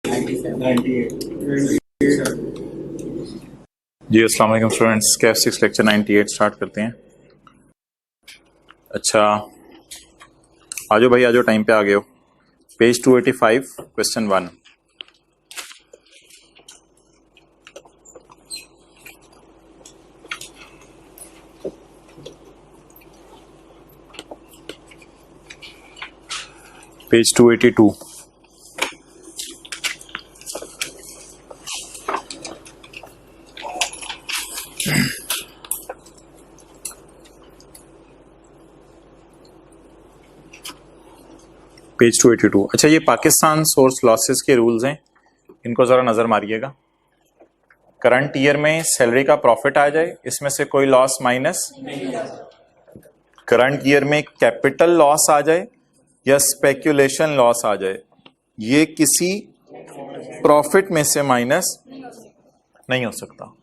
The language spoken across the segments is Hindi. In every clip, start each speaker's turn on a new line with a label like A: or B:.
A: जी अस्सलाम वालेकुम स्टूडेंट्स, कैफ 6 लेक्चर 98 स्टार्ट करते हैं। अच्छा आजो भाई आजो, टाइम पे आ गए हो। Page 285 question 1। पेज 282। पेज 282। अच्छा, ये पाकिस्तान सोर्स लॉसेस के रूल्स हैं, इनको जरा नजर मारिएगा। करंट ईयर में सैलरी का प्रॉफिट आ जाए, इसमें से कोई लॉस माइनस। करंट ईयर में कैपिटल लॉस आ जाए या स्पेक्यूलेशन लॉस आ जाए, ये किसी प्रॉफिट में से माइनस नहीं हो सकता।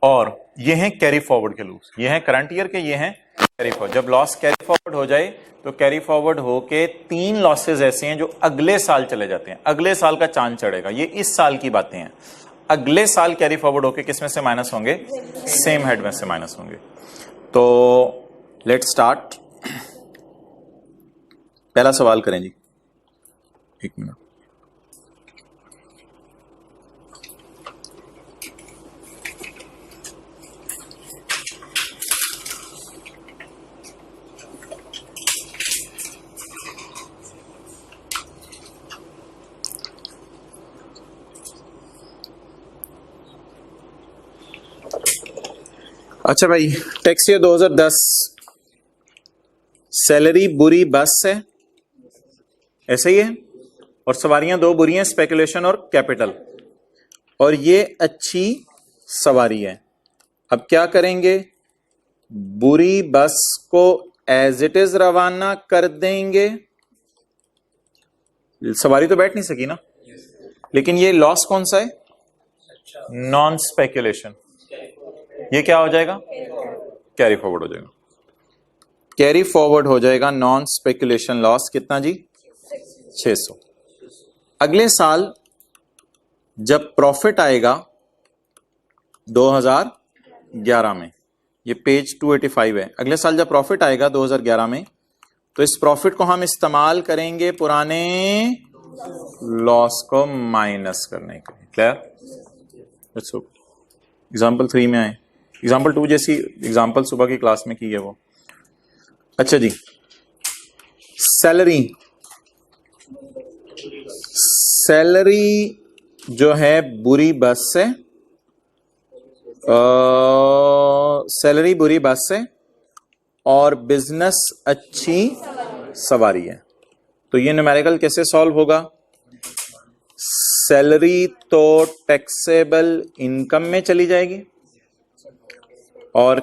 A: और ये हैं कैरी फॉरवर्ड के रूल्स, ये हैं करंट ईयर के, ये हैं कैरी फॉरवर्ड। जब लॉस कैरी फॉरवर्ड हो जाए तो कैरी फॉरवर्ड होके 3 लॉसेस ऐसे हैं जो अगले साल चले जाते हैं, अगले साल का चांद चढ़ेगा। ये इस साल की बातें हैं। अगले साल कैरी फॉरवर्ड होके किस में से माइनस होंगे? सेम हेड में से माइनस होंगे। तो लेट स्टार्ट। पहला सवाल करें जी, एक मिनट। अच्छा भाई, टैक्स ईयर 2010, सैलरी बुरी बस है, ऐसे ही है, और सवारियां 2 बुरी हैं, स्पेकुलेशन और कैपिटल, और ये अच्छी सवारी है। अब क्या करेंगे? बुरी बस को एज इट इज रवाना कर देंगे। सवारी तो बैठ नहीं सकी ना, लेकिन ये लॉस कौन सा है? Non speculation. ये क्या हो जाएगा? कैरी फॉरवर्ड हो जाएगा। कैरी फॉरवर्ड हो जाएगा नॉन स्पेकुलेशन लॉस। कितना जी? 600। अगले साल जब प्रॉफिट आएगा 2011 में, ये पेज 285 है, अगले साल जब प्रॉफिट आएगा 2011 में, तो इस प्रॉफिट को हम इस्तेमाल करेंगे पुराने लॉस को माइनस करने के लिए। क्लियर? एग्जाम्पल 3 में आए, एग्जाम्पल 2 जैसी एग्जाम्पल सुबह की क्लास में की है वो। अच्छा जी, सैलरी जो है बुरी बस से, सैलरी बुरी बस से और बिजनेस अच्छी सवारी है। तो ये न्यूमेरिकल कैसे सॉल्व होगा? सैलरी तो टैक्सेबल इनकम में चली जाएगी और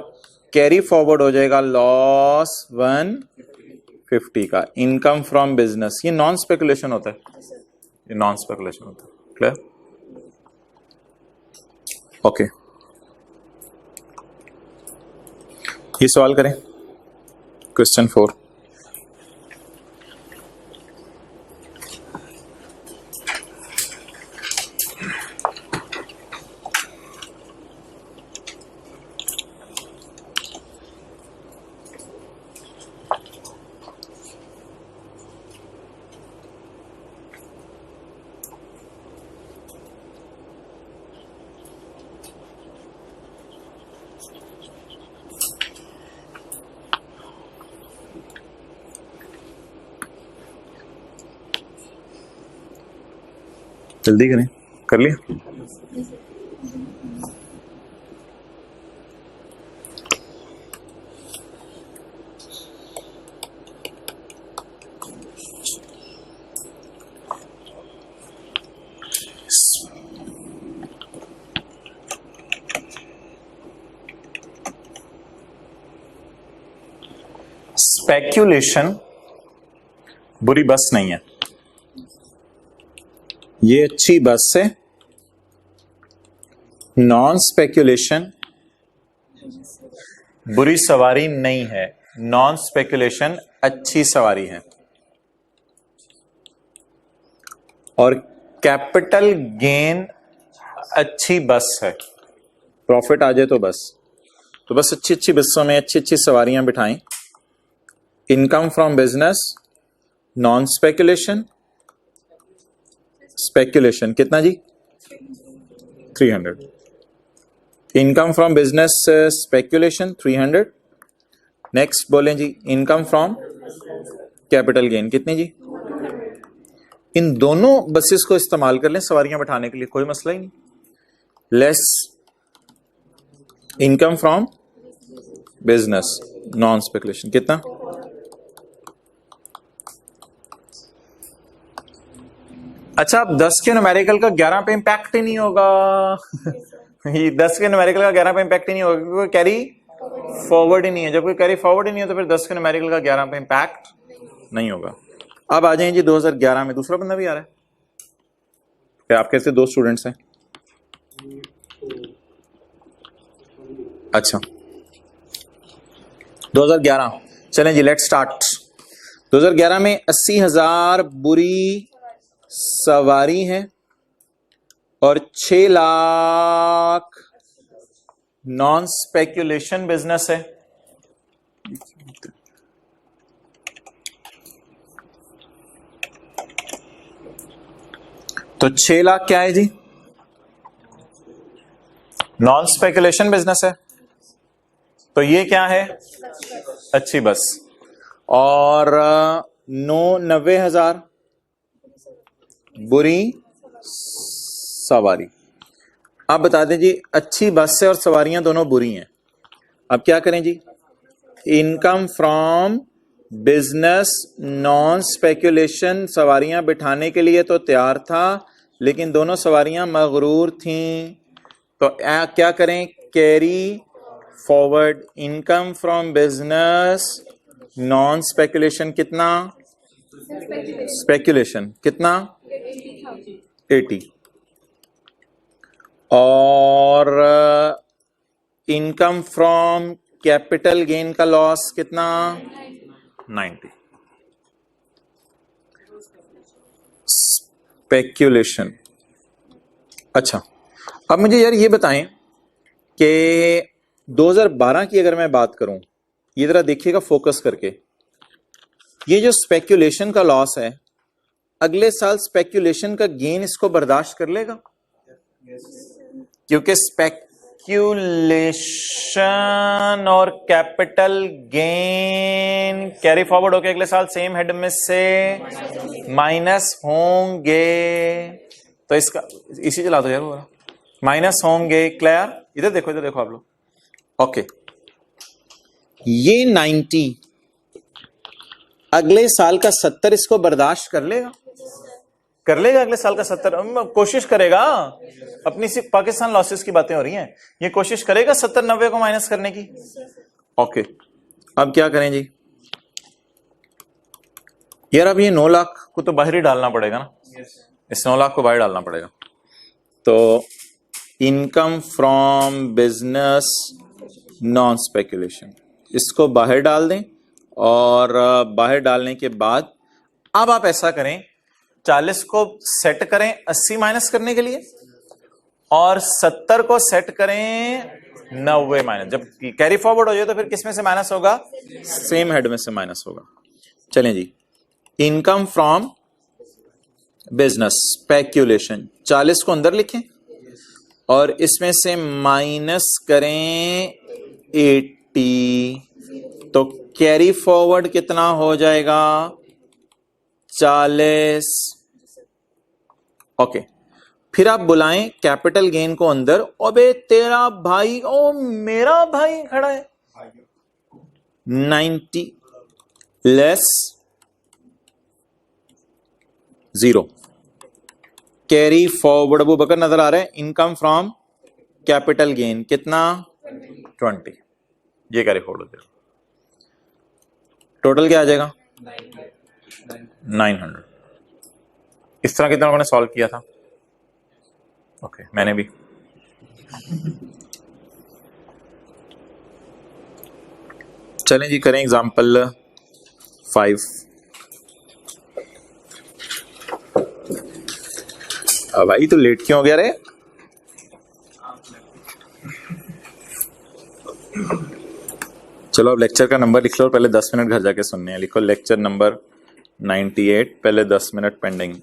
A: कैरी फॉरवर्ड हो जाएगा लॉस 150 का, इनकम फ्रॉम बिजनेस। ये नॉन स्पेकुलेशन होता है, ये नॉन स्पेकुलेशन होता है। क्लियर? ओके, ये सवाल करें, क्वेश्चन 4। जल्दी करें, कर लिया? स्पेक्यूलेशन बुरी बस नहीं है, ये अच्छी बस है। नॉन स्पेक्यूलेशन बुरी सवारी नहीं है, नॉन स्पेकुलेशन अच्छी सवारी है। और कैपिटल गेन अच्छी बस है, प्रॉफिट आ जाए तो बस अच्छी अच्छी बसों में अच्छी अच्छी सवारियां बिठाएं। Income from business non speculation, speculation कितना जी 300। Income from business speculation 300। Next बोलें जी इनकम फ्रॉम कैपिटल गेन कितनी जी। इन दोनों बसेस को इस्तेमाल कर लें सवारियां बैठाने के लिए, कोई मसला ही नहीं। Less income from business non speculation कितना, अच्छा अब 10 के न्यूमेरिकल का 11 पे इंपैक्ट ही नहीं होगा ये 10 के न्यूमेरिकल का 11 पे इंपैक्ट ही नहीं होगा क्योंकि कैरी फॉरवर्ड ही नहीं है। जब कोई कैरी फॉरवर्ड ही नहीं है तो फिर 10 के न्यूमेरिकल का 11 पे इंपैक्ट नहीं होगा। अब आ जाए जी 2011 में, दूसरा बंदा भी आ रहा है, क्या आपके से 2 स्टूडेंट्स हैं? अच्छा 2011, चलें जी लेट स्टार्ट। 2011 में 80,000 बुरी सवारी है और 6 लाख नॉन स्पेक्यूलेशन बिजनेस है। तो 6 लाख क्या है जी, नॉन स्पेकुलेशन बिजनेस है, तो ये क्या है अच्छी बस। और 90,000 बुरी सवारी। आप बता दें जी अच्छी बस है और सवारियां दोनों बुरी हैं, अब क्या करें जी। Income from business non speculation, सवारियां बिठाने के लिए तो तैयार था लेकिन दोनों सवारियां मगरूर थीं, तो क्या करें carry forward. Income from business non speculation कितना, स्पेकुलेशन कितना 80। और इनकम फ्रॉम कैपिटल गेन का लॉस कितना 90। स्पेक्यूलेशन। अच्छा अब मुझे यार ये बताएं कि 2012 की अगर मैं बात करूं, ये जरा देखिएगा फोकस करके, ये जो स्पेक्यूलेशन का लॉस है अगले साल स्पेक्यूलेशन का गेन इसको बर्दाश्त कर लेगा? क्योंकि स्पेक्यूलेशन और कैपिटल गेन कैरी फॉरवर्ड होके अगले साल सेम हेड में से माइनस होंगे, तो इसका इसी चला दो यार, वो माइनस होंगे। क्लियर? इधर देखो आप लोग। ओके ये 90 अगले साल का 70 इसको बर्दाश्त कर लेगा? कर लेगा अगले साल का 70, कोशिश करेगा। अपनी सिर्फ पाकिस्तान लॉसेस की बातें हो रही हैं, ये कोशिश करेगा 70-90 को माइनस करने की। ओके अब क्या करें जी यार, अब ये 9 लाख को तो बाहर ही डालना पड़ेगा ना, इस 9 लाख को बाहर डालना पड़ेगा। तो income from business non speculation इसको बाहर डाल दें, और बाहर डालने के बाद अब आप ऐसा करें 40 को सेट करें 80 माइनस करने के लिए, और 70 को सेट करें 90 माइनस। जब कैरी फॉरवर्ड हो जाए तो फिर किस में से माइनस होगा, सेम हेड में से माइनस होगा। चलें जी इनकम फ्रॉम बिजनेस स्पेक्यूलेशन 40 को अंदर लिखें और इसमें से माइनस करें 80, तो कैरी फॉरवर्ड कितना हो जाएगा 40। ओके फिर आप बुलाएं कैपिटल गेन को अंदर। अबे तेरा भाई, ओ मेरा भाई खड़ा है। 90 लेस 0 कैरी फॉरवर्ड। अबू बकर नजर आ रहे हैं। इनकम फ्रॉम कैपिटल गेन कितना 20, ये कैरी फॉरवर्ड हो जाएगा। टोटल क्या आ जाएगा 900। इस तरह कितना लोगों ने सॉल्व किया था? ओके मैंने भी। चलें जी करें एग्जांपल 5। भाई तो लेट क्यों हो गया रे? चलो अब लेक्चर का नंबर लिख लो और पहले 10 मिनट घर जाके सुनने हैं। लिखो लेक्चर नंबर 98, पहले 10 मिनट पेंडिंग।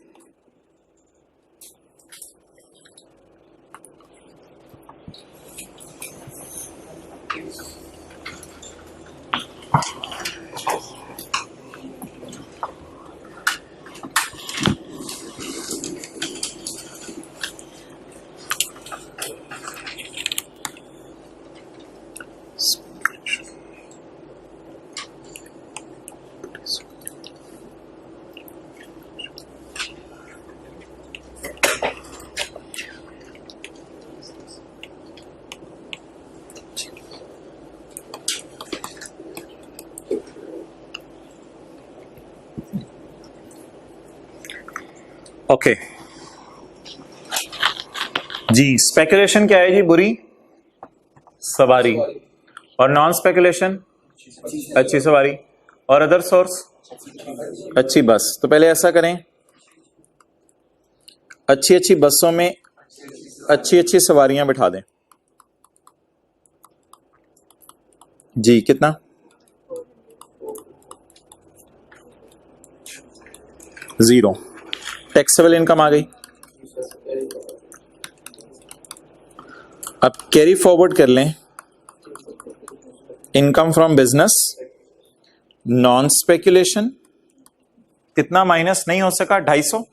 A: ओके जी, स्पेकुलेशन क्या है जी? बुरी सवारी। और नॉन स्पेकुलेशन अच्छी सवारी। और अदर सोर्स अच्छी बस। तो पहले ऐसा करें, अच्छी अच्छी बसों में अच्छी अच्छी सवारियां बिठा दें। जी कितना? जीरो। टैक्सेबल इनकम आ गई। अब कैरी फॉरवर्ड कर लें, income from business non speculation कितना माइनस नहीं हो सका? 250।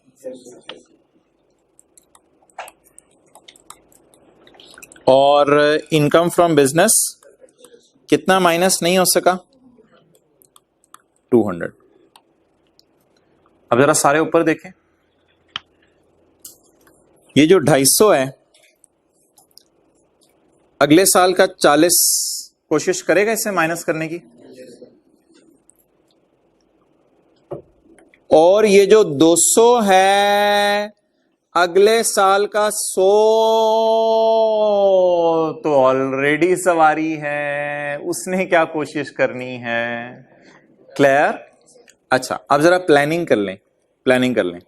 A: और इनकम फ्रॉम बिजनेस कितना माइनस नहीं हो सका? 200। अब जरा सारे ऊपर देखें, ये जो 250 है अगले साल का 40 कोशिश करेगा इसे माइनस करने की। और ये जो 200 है अगले साल का 100 तो ऑलरेडी सवारी है, उसने क्या कोशिश करनी है? क्लियर? अच्छा अब जरा प्लानिंग कर लें, प्लानिंग कर लें।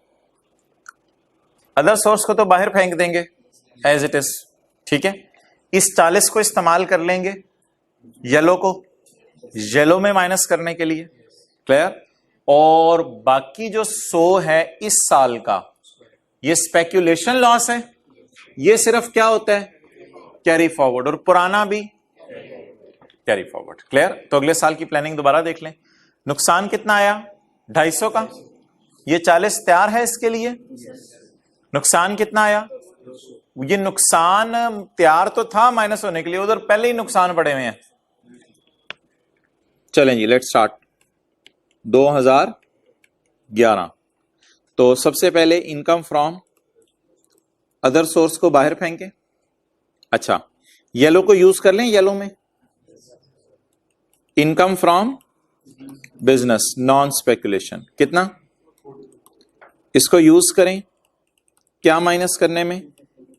A: अदर सोर्स को तो बाहर फेंक देंगे एज इट इज, ठीक है। इस 40 को इस्तेमाल कर लेंगे येलो को येलो में माइनस करने के लिए। क्लियर? और बाकी जो 100 है इस साल का, ये स्पेक्यूलेशन लॉस है, ये सिर्फ क्या होता है? Carry forward. और पुराना भी कैरी फॉरवर्ड। क्लियर? तो अगले साल की प्लानिंग दोबारा देख लें। नुकसान कितना आया? 250 का। ये 40 तैयार है इसके लिए। नुकसान कितना आया? ये नुकसान तैयार तो था माइनस होने के लिए, उधर पहले ही नुकसान पड़े हुए हैं। चलें जी, लेट्स स्टार्ट। 2011। तो सबसे पहले इनकम फ्रॉम अदर सोर्स को बाहर फेंके। अच्छा येलो को यूज कर लें, येलो में income from business non speculation कितना? इसको यूज करें क्या माइनस करने में?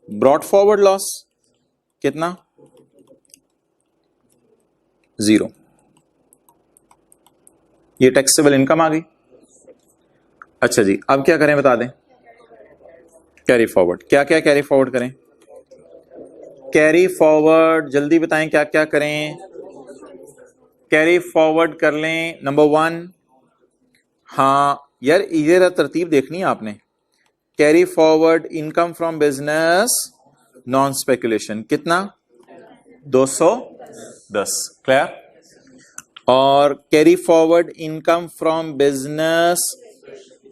A: ब्रॉट फॉरवर्ड लॉस कितना? 0। ये टैक्सेबल इनकम आ गई। अच्छा जी अब क्या करें बता दें? Carry forward. क्या क्या कैरी फॉरवर्ड करें? कैरी फॉरवर्ड जल्दी बताएं क्या क्या करें? कैरी फॉरवर्ड कर लें नंबर 1। हाँ यार ये तरतीब देखनी है आपने। Carry forward income from business non speculation कितना? 210। क्लियर? और carry forward income from business,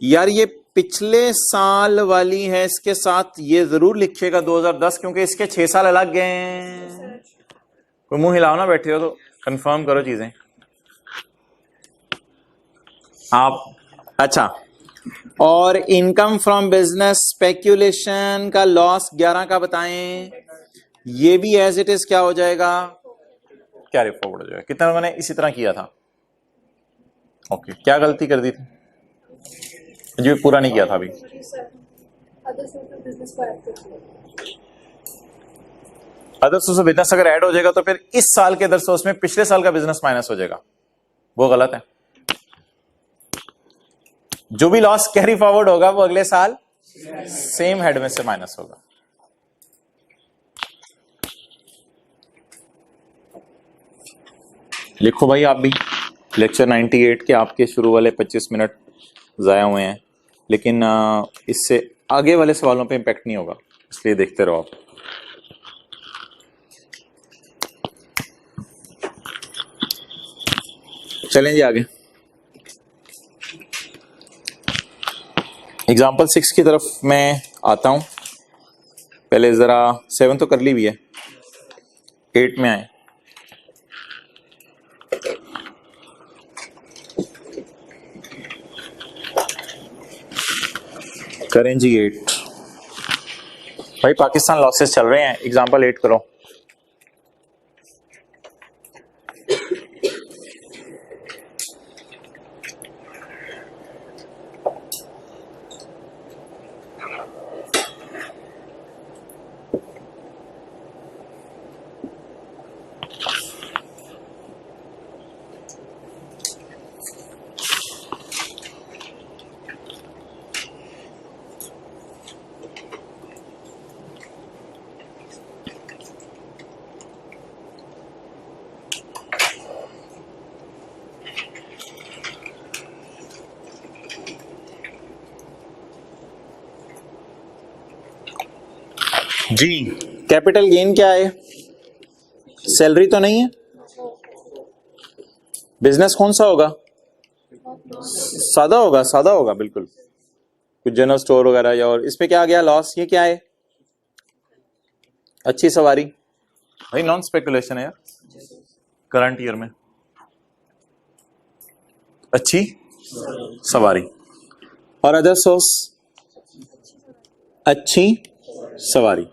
A: यार ये पिछले साल वाली है, इसके साथ ये जरूर लिखिएगा 2010, क्योंकि इसके 6 साल अलग गए हैं। कोई मुंह हिलाओ ना बैठे हो तो कंफर्म करो चीजें आप। अच्छा और इनकम फ्रॉम बिजनेस स्पेक्यूलेशन का लॉस 11 का बताएं। ये भी एज इट इज क्या हो जाएगा? कैरी फॉरवर्ड हो जाएगा। कितना मैंने इसी तरह किया था। ओके क्या गलती कर दी थी जो पूरा नहीं किया था अभी? अदर सोर्स ऑफ बिजनेस अगर ऐड हो जाएगा तो फिर इस साल के अदर सोर्स में पिछले साल का बिजनेस माइनस हो जाएगा, वो गलत है। जो भी लॉस कैरी फॉरवर्ड होगा वो अगले साल सेम हेड में से माइनस होगा। लिखो भाई आप भी। लेक्चर 98 के आपके शुरू वाले 25 मिनट ज़ाया हुए हैं, लेकिन इससे आगे वाले सवालों पे इम्पैक्ट नहीं होगा, इसलिए देखते रहो आप। चलें जी आगे। एग्जाम्पल 6 की तरफ मैं आता हूं। पहले ज़रा 7 तो कर ली हुई है, 8 में आए। करें जी 8। भाई पाकिस्तान लॉसेस चल रहे हैं, एग्जाम्पल 8 करो। जी कैपिटल गेन क्या है? सैलरी तो नहीं है। बिजनेस कौन सा होगा? सादा होगा, सादा होगा बिल्कुल, कुछ जनरल स्टोर वगैरह। या और इस पे क्या आ गया लॉस? ये क्या है? अच्छी सवारी। भाई नॉन स्पेकुलेशन है यार, करंट ईयर में अच्छी सवारी। और अदर सोर्स अच्छी सवारी।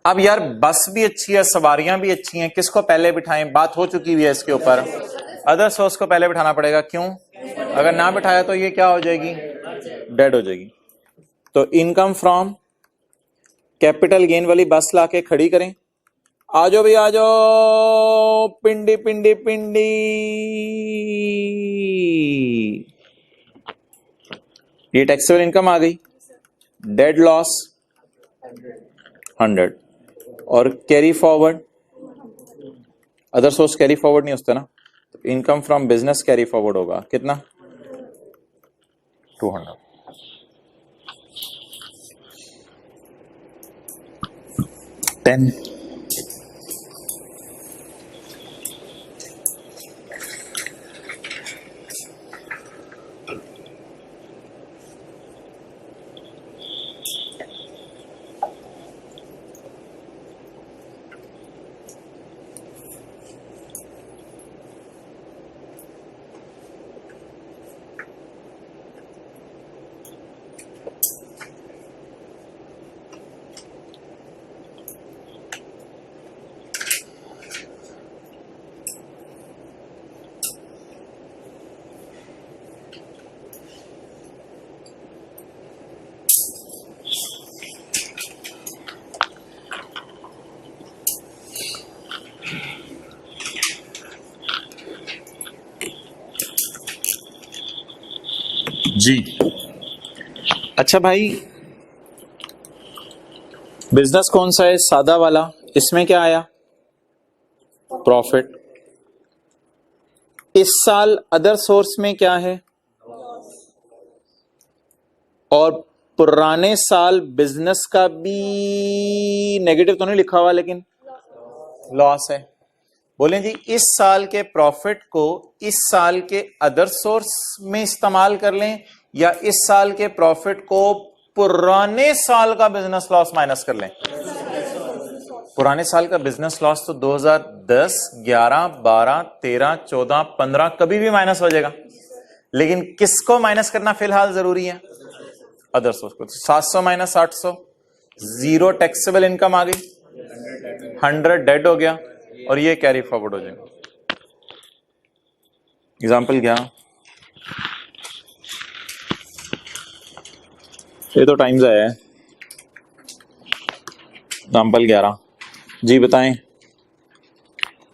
A: अब यार बस भी अच्छी है, सवारियां भी अच्छी हैं, किसको पहले बिठाएं? बात हो चुकी हुई है इसके ऊपर। अदर सोर्स को पहले बिठाना पड़ेगा। क्यों? अगर ना बिठाया तो ये क्या हो जाएगी? डेड हो जाएगी। तो इनकम फ्रॉम कैपिटल गेन वाली बस लाके खड़ी करें। आ जाओ भाई आ जाओ, पिंडी पिंडी पिंडी। ये टैक्सेबल इनकम आ गई। डेड लॉस 100 और carry forward. Other source carry forward नहीं होता ना, तो income from business carry forward होगा कितना? 200। 10। जी अच्छा भाई, बिजनेस कौन सा है? सादा वाला। इसमें क्या आया? प्रॉफिट। इस साल अदर सोर्स में क्या है? और पुराने साल बिजनेस का भी नेगेटिव तो नहीं लिखा हुआ, लेकिन लॉस है। बोलें जी इस साल के प्रॉफिट को इस साल के अदर सोर्स में इस्तेमाल कर लें, या इस साल के प्रॉफिट को पुराने साल का बिजनेस लॉस माइनस कर लें। पुराने साल का बिजनेस लॉस तो 2010, 11, 12, 13, 14, 15 कभी भी माइनस हो जाएगा, लेकिन किसको माइनस करना फिलहाल जरूरी है? अदर सोर्स को। 700 माइनस 800, 0 टैक्सेबल इनकम आ गई, 100 डेड हो गया, और ये कैरी फॉरवर्ड हो जाएगा। एग्जाम्पल क्या? ये तो टाइम्स आया है। एग्जाम्पल 11 जी बताएं,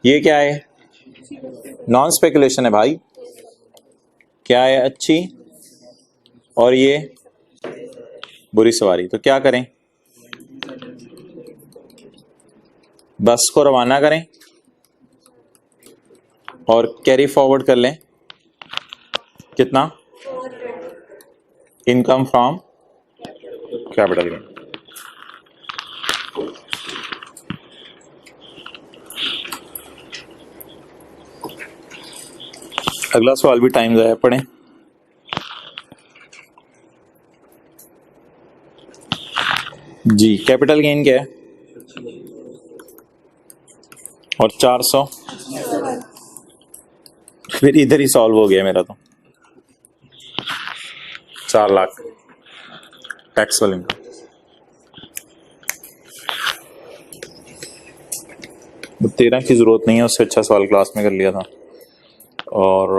A: ये क्या है? नॉन स्पेकुलेशन है भाई। क्या है? अच्छी। और ये बुरी सवारी, तो क्या करें? बस को रवाना करें और कैरी फॉरवर्ड कर लें। कितना? Income from capital gain. अगला सवाल भी टाइम ज़ाया, पढ़ें। जी, कैपिटल गेन क्या है? और 400, फिर इधर ही सॉल्व हो गया मेरा तो। 4 लाख टैक्सेबल इनकम। तो 13 की जरूरत नहीं है, उससे अच्छा सवाल क्लास में कर लिया था। और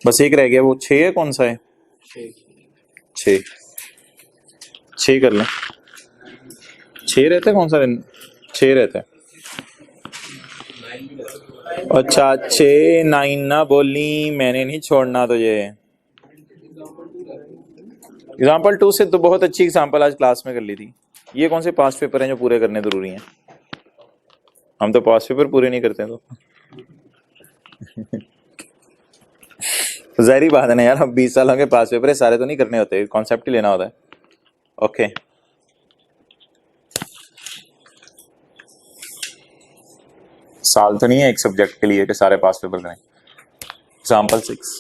A: बस एक रह गया, वो 6 है, कौन सा है? 6 कर लें। 6 रहते, कौन सा 6 रहता है? अच्छा 6 9 ना बोली, मैंने नहीं छोड़ना तुझे। एग्जाम्पल 2 से तो बहुत अच्छी एग्जाम्पल आज क्लास में कर ली थी। ये कौन से पास्ट पेपर हैं जो पूरे करने जरूरी हैं? हम तो पास्ट पेपर पूरे नहीं करते तो ज़ाहिरी बात है ना यार, हम 20 साल के पास पेपर है, सारे तो नहीं करने होते, कॉन्सेप्ट ही लेना होता है। ओके, साल तो नहीं है एक सब्जेक्ट के लिए कि सारे पास पेपर करें। Example 6,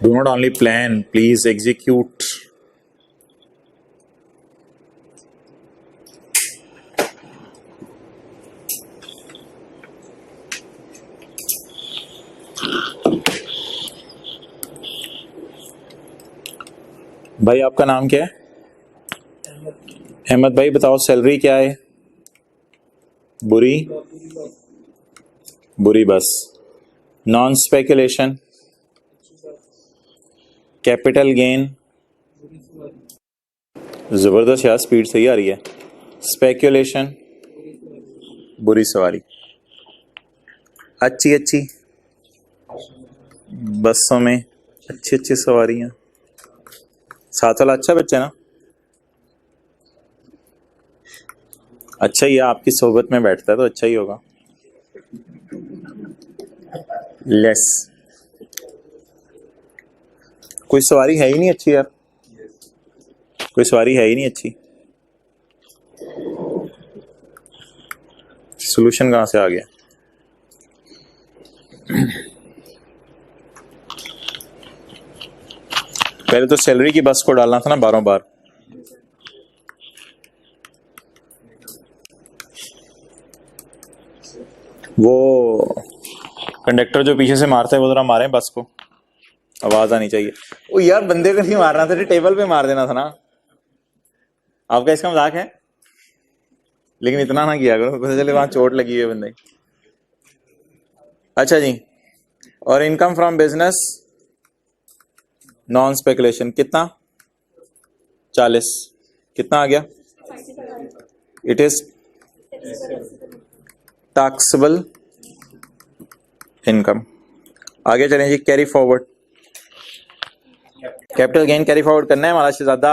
A: do not only plan, please execute. भाई आपका नाम क्या है? अहमद भाई, बताओ सैलरी क्या है? बुरी बस। नॉन स्पेकुलेशन, कैपिटल गेन, जबरदस्त यार, स्पीड सही आ रही है। स्पेकुलेशन, बुरी सवारी। अच्छी बसों में अच्छी सवारियां। साथ वाला अच्छा बच्चा है ना? अच्छा ही है, आपकी सोबत में बैठता है तो अच्छा ही होगा। लेस, कोई सवारी है ही नहीं अच्छी यार, कोई सवारी है ही नहीं अच्छी। सॉल्यूशन कहां से आ गया? पहले तो सैलरी की बस को डालना था ना 12 बार। वो कंडक्टर जो पीछे से मारता है वो जरा मारे बस को, आवाज आनी चाहिए। ओ यार, बंदे को नहीं मारना था, टेबल पे मार देना था ना। आपका इसका मजाक है, लेकिन इतना ना किया करो, पता चले वहां चोट लगी हुई है बंदे। अच्छा जी, और income from business non speculation कितना? 40। कितना आ गया? It is taxable income. आगे चलें जी, carry forward. Capital gain carry forward करना है हमारा शहजादा,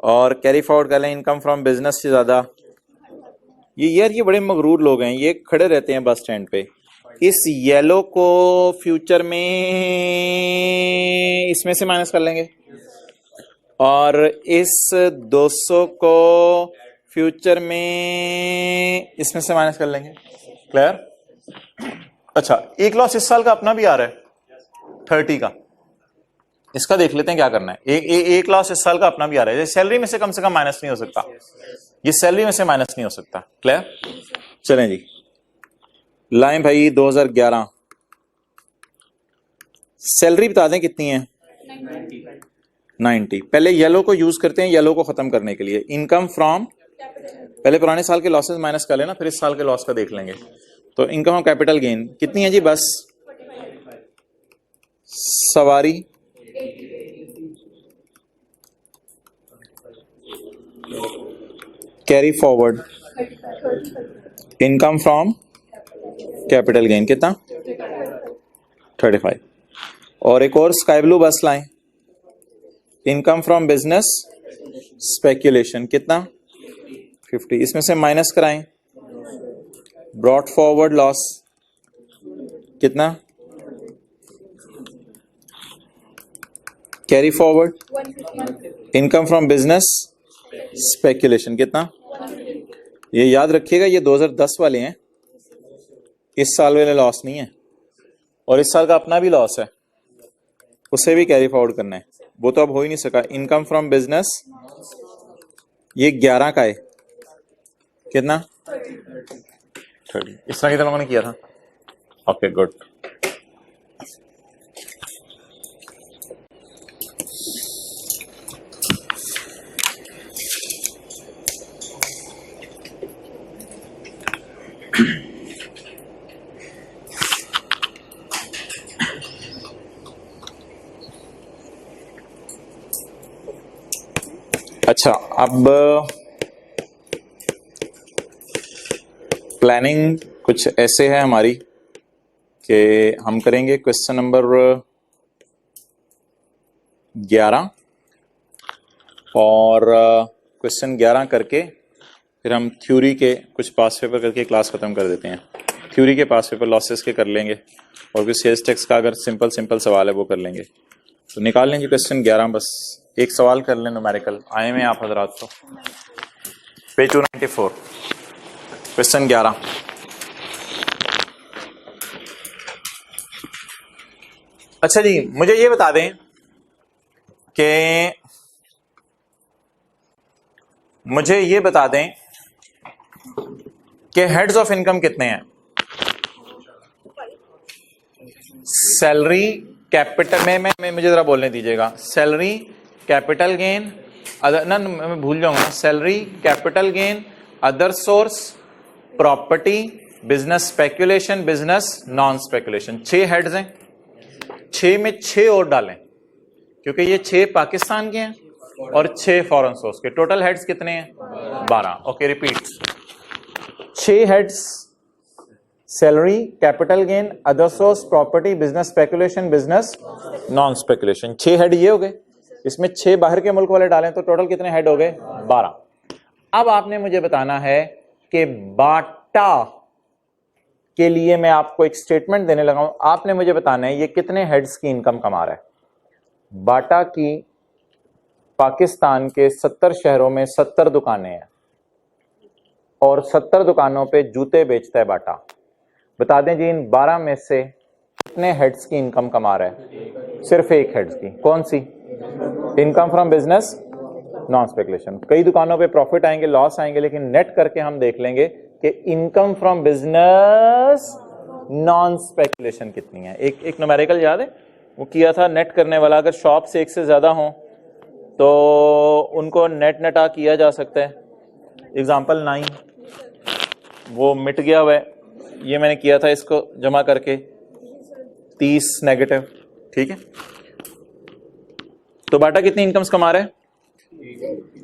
A: और कैरी फॉरवर्ड कर लें इनकम फ्रॉम बिजनेस से ज्यादा। ये यार, ये बड़े मगरूर लोग हैं, ये खड़े रहते हैं बस स्टैंड पे। इस येलो को फ्यूचर में इसमें से माइनस कर लेंगे, और इस 200 को फ्यूचर में इसमें से माइनस कर लेंगे। क्लियर? अच्छा, एक लॉस इस साल का अपना भी आ रहा है 30 का, इसका देख लेते हैं क्या करना है। एक लॉस इस साल का अपना भी आ रहा है, सैलरी में से कम माइनस नहीं हो सकता। ये सैलरी में से माइनस नहीं हो सकता। क्लियर? चलें जी, लाइन भाई 2011 सैलरी बता दें कितनी है? 90। पहले येलो को यूज करते हैं येलो को खत्म करने के लिए। इनकम फ्रॉम, पहले पुराने साल के लॉसेस माइनस कर लेना, फिर इस साल के लॉस का देख लेंगे। तो इनकम ऑफ कैपिटल गेन कितनी है जी? बस सवारी carry forward income from capital gain कितना? 35। और एक और स्काई ब्लू बस लाएं, इनकम फ्रॉम बिजनेस स्पेक्यूलेशन कितना? 50। इसमें से माइनस कराएं, ब्रॉट फॉरवर्ड लॉस कितना? Carry forward income from business speculation कितना? ये याद रखिएगा, ये 2010 वाले हैं, इस साल वाले लॉस नहीं है। और इस साल का अपना भी लॉस है, उसे भी कैरी फॉरवर्ड करना है, वो तो अब हो ही नहीं सका। इनकम फ्रॉम बिजनेस ये 11 का है कितना? 30। इस तरह कितने लोगों ने किया था? Okay good. अच्छा, अब प्लानिंग कुछ ऐसे है हमारी कि हम करेंगे क्वेश्चन नंबर 11 और क्वेश्चन 11 करके फिर हम थ्योरी के कुछ पास पेपर करके क्लास खत्म कर देते हैं। थ्योरी के पास पेपर लॉसेस के कर लेंगे और कुछ सेल्स टैक्स का अगर सिंपल सवाल है वो कर लेंगे। तो निकाल लेंगे क्वेश्चन 11, बस एक सवाल कर लें न्यूमेरिकल। आए में आप हजरात तो पेज 294 क्वेश्चन 11। अच्छा जी, मुझे ये बता दें कि हेड्स ऑफ इनकम कितने हैं? सैलरी कैपिटल में मुझे जरा बोलने दीजिएगा। सैलरी कैपिटल गेन अदर, ना मैं भूल जाऊंगा। Salary capital gain, other source, property, business speculation, business non speculation. 6 heads हैं, 6 में 6 और डालें क्योंकि ये 6 पाकिस्तान के हैं और 6 फॉरेन सोर्स के। टोटल हेड्स कितने हैं? 12। Okay repeat, 6 heads, salary capital gain, other source, property, business speculation, business non speculation. 6 head ये हो गए, इसमें 6 बाहर के मुल्क वाले डालें तो टोटल कितने हेड हो गए? 12। अब आपने मुझे बताना है कि बाटा के लिए मैं आपको एक स्टेटमेंट देने लगा हूं। आपने मुझे बताना है ये कितने हेड्स की इनकम कमा रहा है। बाटा की पाकिस्तान के 70 शहरों में 70 दुकानें हैं और 70 दुकानों पे जूते बेचता है बाटा। बता दें जी, इन 12 में से कितने हेड्स की इनकम कमा रहा है? सिर्फ एक हेड्स की। कौन सी? Income from business non speculation. कई दुकानों पे प्रॉफिट आएंगे, लॉस आएंगे, लेकिन नेट करके हम देख लेंगे कि income from business non speculation कितनी है। एक न्यूमेरिकल याद है वो किया था नेट करने वाला। अगर शॉप से एक से ज्यादा हो तो उनको नेट आ किया जा सकता है। एग्जाम्पल 9 वो मिट गया हुआ है, ये मैंने किया था इसको जमा करके 30 नेगेटिव। ठीक है, तो बाटा कितनी इनकम्स कमा रहा है?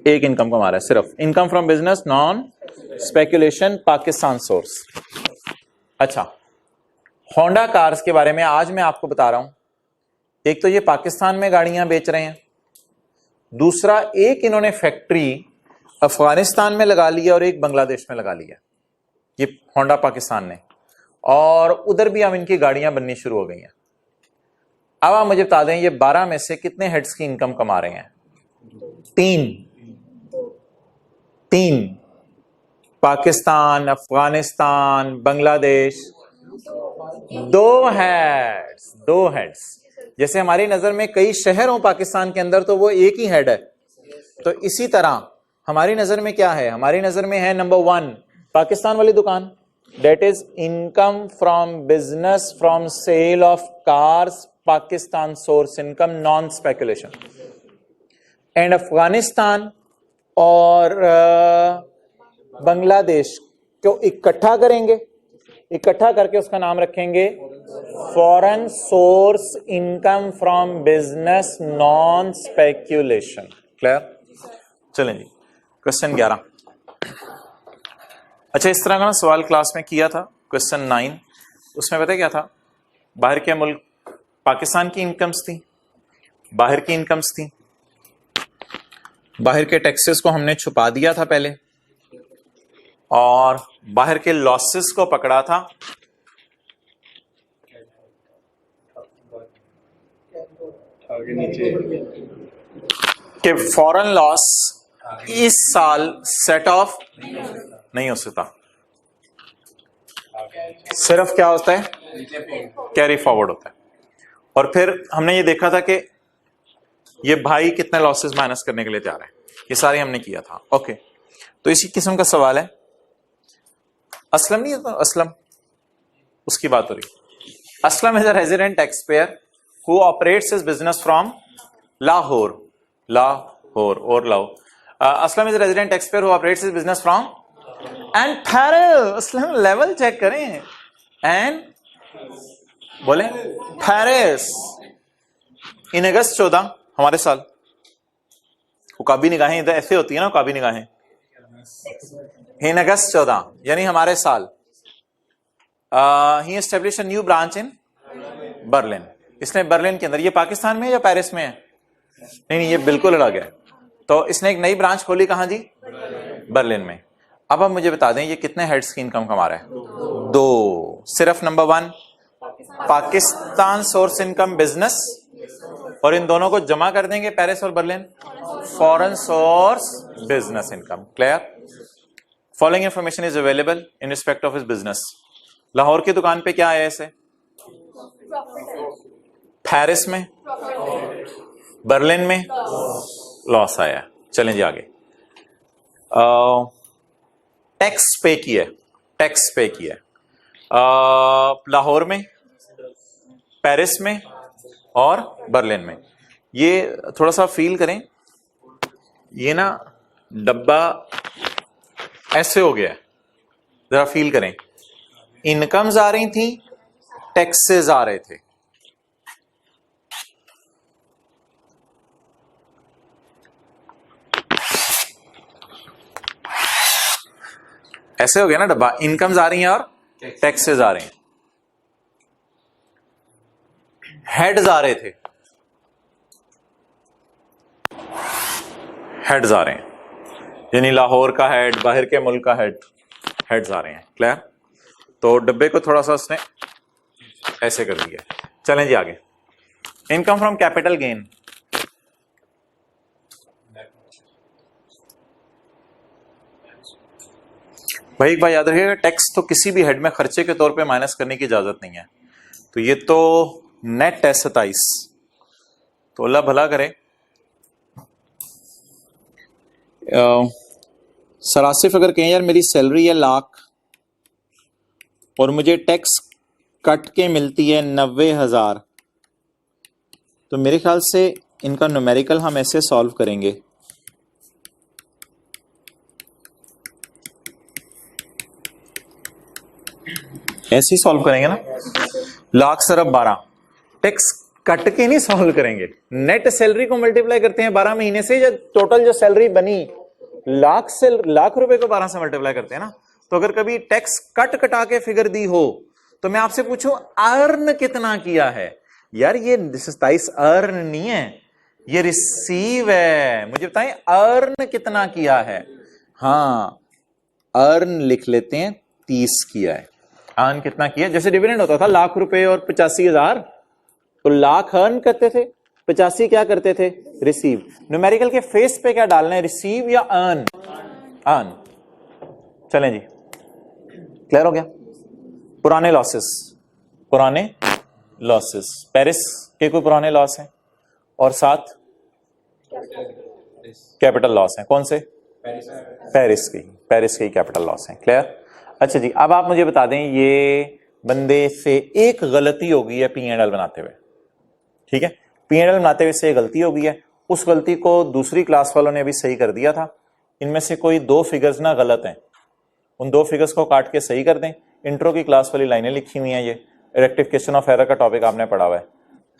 A: एक इनकम कमा रहा है सिर्फ। Income from business non speculation, Pakistan source. अच्छा, होंडा कार्स के बारे में आज मैं आपको बता रहा हूं। एक तो ये पाकिस्तान में गाड़ियां बेच रहे हैं, दूसरा एक इन्होंने फैक्ट्री अफगानिस्तान में लगा लिया और एक बांग्लादेश में लगा लिया, ये होंडा पाकिस्तान ने, और उधर भी अब इनकी गाड़ियां बननी शुरू हो गई हैं। अब आप मुझे बता दें ये 12 में से कितने हेड्स की इनकम कमा रहे हैं? 3। पाकिस्तान, अफगानिस्तान, बांग्लादेश, 2 हेड्स। जैसे हमारी नजर में कई शहर हो पाकिस्तान के अंदर तो वो एक ही हेड है, तो इसी तरह हमारी नजर में क्या है? हमारी नजर में है नंबर 1 पाकिस्तान वाली दुकान, that is income from business from sale of cars, Pakistan source income, non speculation. And Afghanistan और बांग्लादेश को इकट्ठा करेंगे, इकट्ठा करके उसका नाम रखेंगे foreign source income from business non speculation. Clear? चलें जी, क्वेश्चन 11। अच्छा, इस तरह का सवाल क्लास में किया था, क्वेश्चन 9। उसमें पता क्या था? बाहर के मुल्क, पाकिस्तान की इनकम्स थी, बाहर की इनकम्स थी, बाहर के टैक्सेस को हमने छुपा दिया था पहले, और बाहर के लॉसेस को पकड़ा था। कि फॉरेन लॉस इस साल सेट ऑफ नहीं हो सकता, सिर्फ क्या होता है? कैरी फॉरवर्ड होता है। और फिर हमने ये देखा था कि ये भाई कितने लॉसेस माइनस करने के लिए तैयार है, ये सारे हमने किया था। ओके, तो इसी किस्म का सवाल है। असलम नहीं है तो असलम, उसकी बात हो रही। Aslam is a resident taxpayer who operates his business from Lahore, Lahore और Lahore. Aslam is a resident taxpayer who operates his business from and Paris. Aslam level check करें, एंड बोले पेरिस इन अगस्त 14 हमारे साल। उकाबी निगाहें इधर ऐसे होती है ना, उकाबी निगाहें। इन अगस्त 14 यानी हमारे साल। He establish a new branch in Berlin. इसने बर्लिन के अंदर, ये पाकिस्तान में या पेरिस में है? नहीं नहीं, ये बिल्कुल अलग है। तो इसने एक नई ब्रांच खोली, कहां जी? बर्लिन में। अब आप मुझे बता दें ये कितने हेड्स की इनकम कमा रहा है? 2। सिर्फ number 1 Pakistan source income business, और इन दोनों को जमा कर देंगे पेरिस और Berlin, foreign source business income. Clear? Following information is available in respect of his business. Lahore की दुकान पे क्या आया इसे? पेरिस में, बर्लिन में लॉस आया। चलें जी आगे। टैक्स पे किया, टैक्स पे किया लाहौर में, पेरिस में और बर्लिन में। ये थोड़ा सा फील करें, ये ना डब्बा ऐसे हो गया है, जरा फील करें। इनकम्स आ रही थी, टैक्सेस आ रहे थे। ऐसे हो गया ना डब्बा, इनकम्स आ रही हैं और टैक्सेस आ रहे हैं। हेड्स आ रहे थे, हेड्स आ रहे हैं, यानी लाहौर का हेड, बाहर के मुल्क का हेड, हेड्स आ रहे हैं। क्लियर? तो डब्बे को थोड़ा सा उसने ऐसे कर दिया। चलें जी आगे। Income from capital gain. भाई एक बात याद रखिएगा, टैक्स तो किसी भी हेड में खर्चे के तौर पे माइनस करने की इजाजत नहीं है। तो ये तो नेट है 27, तो अल्लाह भला करे। सरासिफ अगर कहें यार मेरी सैलरी है 1 लाख और मुझे टैक्स कट के मिलती है 90,000, तो मेरे ख्याल से इनका न्यूमेरिकल हम ऐसे सॉल्व करेंगे। ऐसे ही सॉल्व करेंगे ना, 1 लाख सरब 12, टैक्स कट के नहीं सॉल्व करेंगे, नेट सैलरी को मल्टीप्लाई करते हैं 12 महीने से, या टोटल जो सैलरी बनी लाख रुपए को 12 से मल्टीप्लाई करते हैं ना। तो अगर कभी टैक्स कट कटा के फिगर दी हो तो मैं आपसे पूछूं अर्न कितना किया है? यार ये 27 अर्न नहीं है, ये रिसीव है। मुझे बताएं अर्न कितना किया है? हाँ, अर्न लिख लेते हैं 30 किया है। अर्न कितना किया? जैसे डिविडेंड होता था 1 लाख रुपए और 85,000, तो 1 लाख अर्न करते थे, 85 क्या करते थे? रिसीव। न्यूमेरिकल के फेस पे क्या डालना है, रिसीव या अर्न? अर्न। चलें जी, क्लियर हो गया। पुराने लॉसेस, पुराने लॉसेस, पेरिस के कोई पुराने लॉस हैं और साथ कैपिटल लॉस हैं। कौन से?
B: पेरिस की कैपिटल लॉस है। क्लियर? अच्छा जी, अब आप मुझे बता दें, ये बंदे से एक गलती हो गई है P&L बनाते हुए, ठीक है, P&L बनाते हुए से गलती हो गई है, उस गलती को दूसरी क्लास वालों ने अभी सही कर दिया था। इनमें से कोई दो फिगर्स ना गलत हैं, उन दो फिगर्स को काट के सही कर दें। इंट्रो की क्लास वाली लाइनें लिखी हुई हैं, ये रेक्टिफिकेशन ऑफ एरर का टॉपिक आपने पढ़ा हुआ है,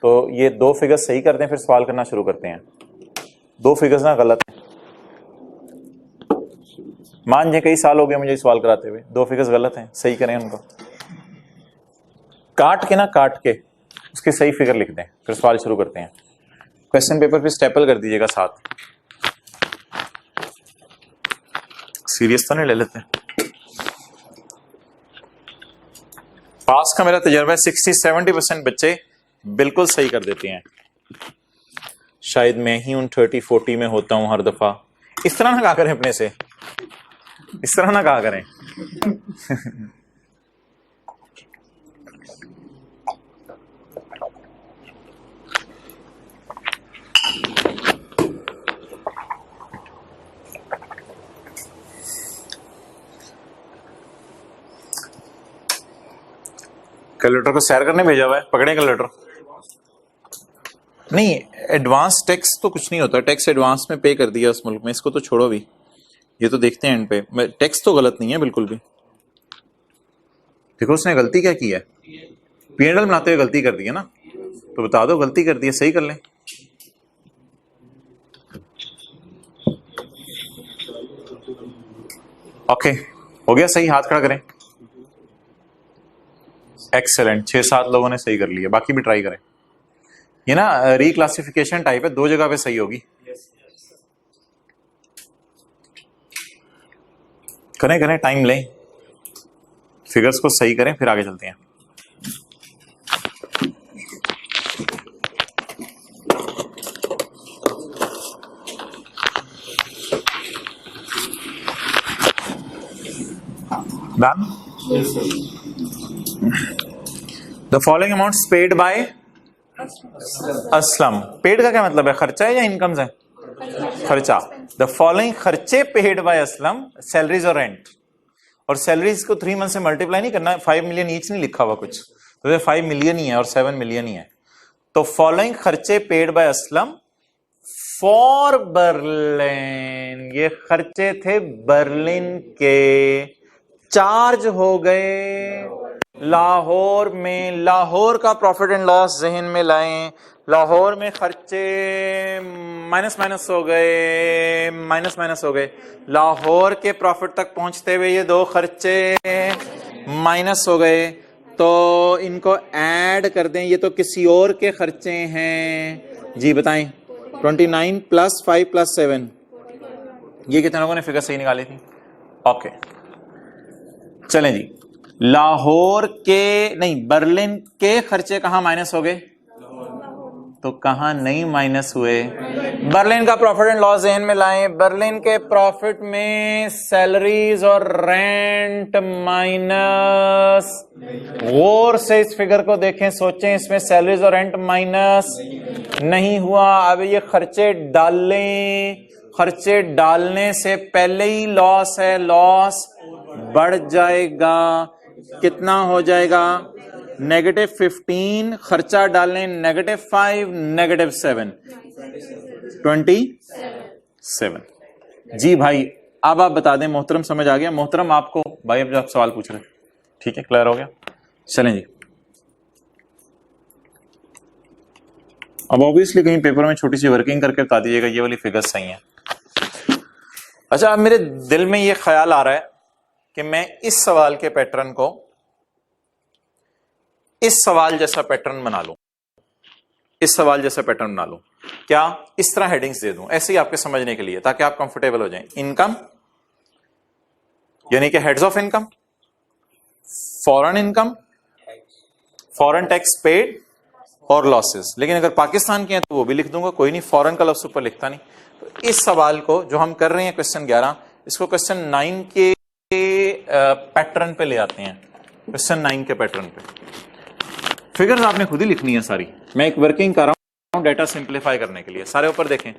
B: तो ये दो फिगर्स सही कर दें, फिर सवाल करना शुरू करते हैं। दो फिगर्स ना गलत हैं, मान जे कई साल हो गए मुझे सवाल कराते हुए, दो फिगर्स गलत हैं, सही करें उनको, काट के उसके सही फिगर लिख दें, फिर सवाल शुरू करते हैं। क्वेश्चन पेपर पे स्टेपल कर दीजिएगा साथ, सीरियस तो नहीं ले लेते। पास का मेरा तजर्बा है 60-70% बच्चे बिल्कुल सही कर देते हैं। शायद मैं ही उन 30-40 में होता हूं हर दफा। इस तरह ना कहा करें अपने से, इस तरह ना कहा करें। कैलकुलेटर को सैर करने भेजा हुआ है, पकड़े कैलकुलेटर। नहीं, एडवांस टैक्स तो कुछ नहीं होता, टैक्स एडवांस में पे कर दिया उस मुल्क में, इसको तो छोड़ो भी, ये तो देखते हैं एंड पे। टैक्स तो गलत नहीं है बिल्कुल भी। देखो उसने गलती क्या की है, P&L बनाते हुए गलती कर दी है ना, तो बता दो गलती कर दी है, सही कर लें। ओके, हो गया सही, हाथ खड़ा करें। एक्सेलेंट, 6-7 लोगों ने सही कर लिया, बाकी भी ट्राई करें। ये ना रिक्लासिफिकेशन टाइप है, दो जगह पे सही होगी। करें, टाइम लें, फिगर्स को सही करें, फिर आगे चलते हैं। Done? The following amounts paid by Aslam. Paid का क्या मतलब है, खर्चा है या इनकम्स है? खर्चा। द फॉलोइंग खर्चे पेड बाय असलम, सैलरीज और रेंट। और सैलरीज को 3 मंथ से मल्टीप्लाई नहीं करना, 5 मिलियन ईच नहीं लिखा हुआ कुछ, तो ये 5 मिलियन ही है और 7 मिलियन ही है। तो फॉलोइंग खर्चे paid by Aslam for Berlin, ये खर्चे थे बर्लिन के, चार्ज हो गए लाहौर में। लाहौर का प्रॉफिट एंड लॉस जहन में लाएं, लाहौर में खर्चे माइनस हो गए, लाहौर के प्रॉफिट तक पहुंचते हुए ये दो खर्चे माइनस हो गए, तो इनको ऐड कर दें, ये तो किसी और के खर्चे हैं जी, बताएं। 29 + 5 + 7, ये कितने लोगों ने फिगर सही निकाली थी? ओके, चलें जी। लाहौर के नहीं, बर्लिन के खर्चे कहां माइनस हो गए, तो कहां नहीं माइनस हुए? बर्लिन का प्रॉफिट एंड लॉस जहन में लाएं, बर्लिन के प्रॉफिट में सैलरीज और रेंट माइनस। गौर से इस फिगर को देखें, सोचें, इसमें सैलरीज और रेंट माइनस नहीं हुआ। अब ये खर्चे डालें, खर्चे डालने से पहले ही लॉस है, लॉस बढ़ जाएगा, कितना हो जाएगा? -15, खर्चा डालें -5, -7, 27। जी भाई, अब आप बता दें। मोहतरम समझ आ गया? मोहतरम आपको भाई, अब जो आप सवाल पूछ रहे, ठीक है, क्लियर हो गया? चलें जी। अब ऑब्वियसली कहीं पेपर में छोटी सी वर्किंग करके बता दीजिएगा ये वाली फिगर सही है। अच्छा, अब मेरे दिल में ये ख्याल आ रहा है कि मैं इस सवाल के पैटर्न को इस सवाल जैसा पैटर्न बना लूं, इस सवाल जैसा पैटर्न बना लूं। क्या? इस तरह हेडिंग्स दे दूं ऐसे ही आपके समझने के लिए, ताकि आप कंफर्टेबल हो जाएं। इनकम यानी कि heads of income, foreign income, foreign tax paid और लॉसेस। लेकिन अगर पाकिस्तान के हैं तो वो भी लिख दूंगा, कोई नहीं, फॉरेन का लफ्ज ऊपर लिखता नहीं। तो इस सवाल को जो हम कर रहे हैं क्वेश्चन 11, इसको क्वेश्चन 9 के पैटर्न पे ले आते हैं। क्वेश्चन 9 के पैटर्न पे फिगर्स आपने खुद ही लिखनी है सारी। मैं एक वर्किंग कर रहा हूं डेटा सिंप्लीफाई करने के लिए। सारे ऊपर देखें,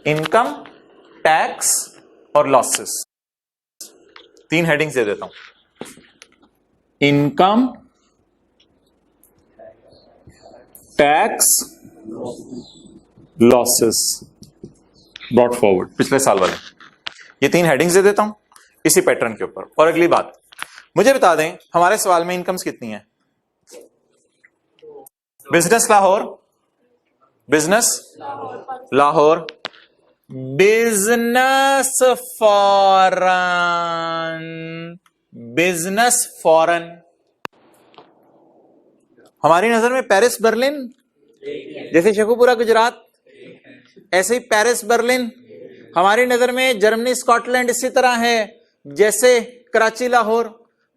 B: इनकम टैक्स और लॉसेस। 3 हेडिंग्स दे देता हूं, income, tax, losses brought forward, पिछले साल वाले। ये 3 हेडिंग्स दे देता हूं इसी पैटर्न के ऊपर। और अगली बात मुझे बता दें, हमारे सवाल में इनकम्स कितनी है? Business Lahore, business Lahore, business foreign, business foreign. हमारी नजर में पेरिस बर्लिन, जैसे शेखुपुरा गुजरात, ऐसे ही पेरिस बर्लिन। हमारी नजर में जर्मनी स्कॉटलैंड इसी तरह है जैसे कराची लाहौर।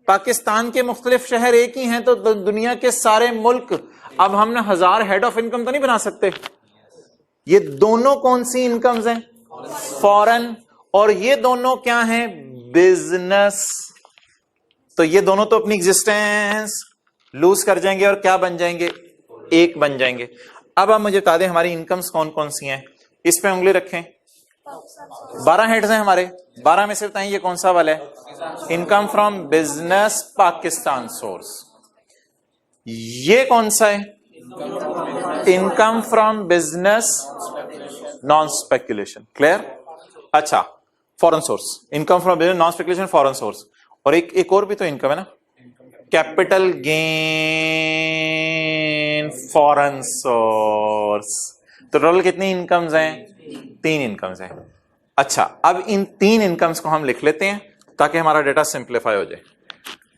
B: पाकिस्तान के मुख्तलिफ शहर एक ही हैं तो दुनिया के सारे मुल्क। अब हमने 1000 हेड ऑफ इनकम तो नहीं बना सकते। ये दोनों कौन सी इनकम्स हैं? फॉरेन। और ये दोनों क्या हैं? बिजनेस। तो ये दोनों तो अपनी एग्जिस्टेंस लूज कर जाएंगे और क्या बन जाएंगे? एक बन जाएंगे। अब आप मुझे बता दें हमारी इनकम्स कौन कौन सी हैं? इस पे उंगली रखें। 12 हेड्स हैं हमारे, 12 में से बताएं ये कौन सा वाला है? Income from business Pakistan source. ये कौन सा है? Income from business non speculation. Clear? अच्छा, foreign source, income from business non speculation foreign source. और एक और भी तो इनकम है ना, कैपिटल गेन फॉरेन सोर्स। तो टोटल कितनी इनकम्स हैं? 3 इनकम्स हैं। अच्छा, अब इन 3 इनकम्स को हम लिख लेते हैं ताकि हमारा डेटा सिंप्लीफाई हो जाए।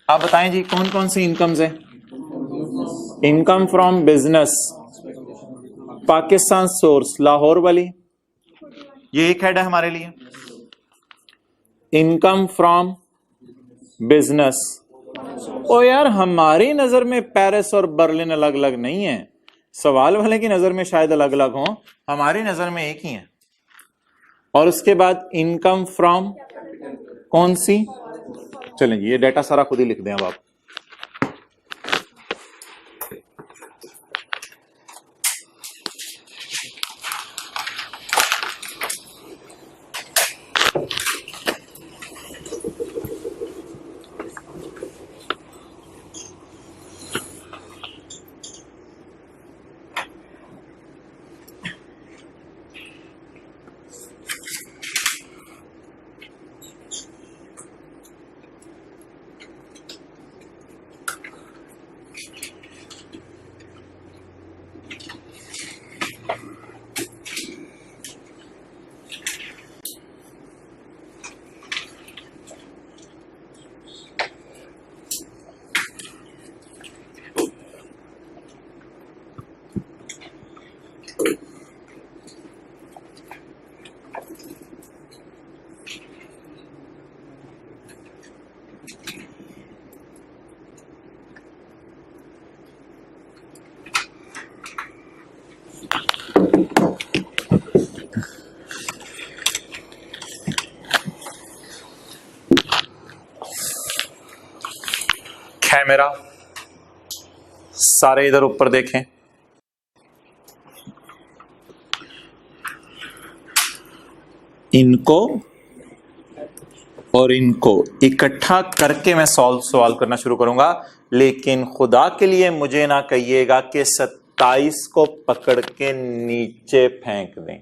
B: आप बताएं जी कौन कौन सी इनकम्स हैं? Income from business Pakistan source Lahore वाली, ये एक हेड है हमारे लिए। इनकम फ्रॉम बिजनेस, ओ यार हमारी नजर में पेरिस और बर्लिन अलग अलग नहीं है, सवाल वाले की नजर में शायद अलग अलग हो, हमारी नजर में एक ही है। और उसके बाद इनकम फ्रॉम कौन सी? चलें जी, ये डाटा सारा खुद ही लिख दें अब आप। कैमरा सारे इधर ऊपर देखें। इनको और इनको इकट्ठा करके मैं सवाल करना शुरू करूंगा, लेकिन खुदा के लिए मुझे ना कहिएगा कि 27 को पकड़ के नीचे फेंक दें।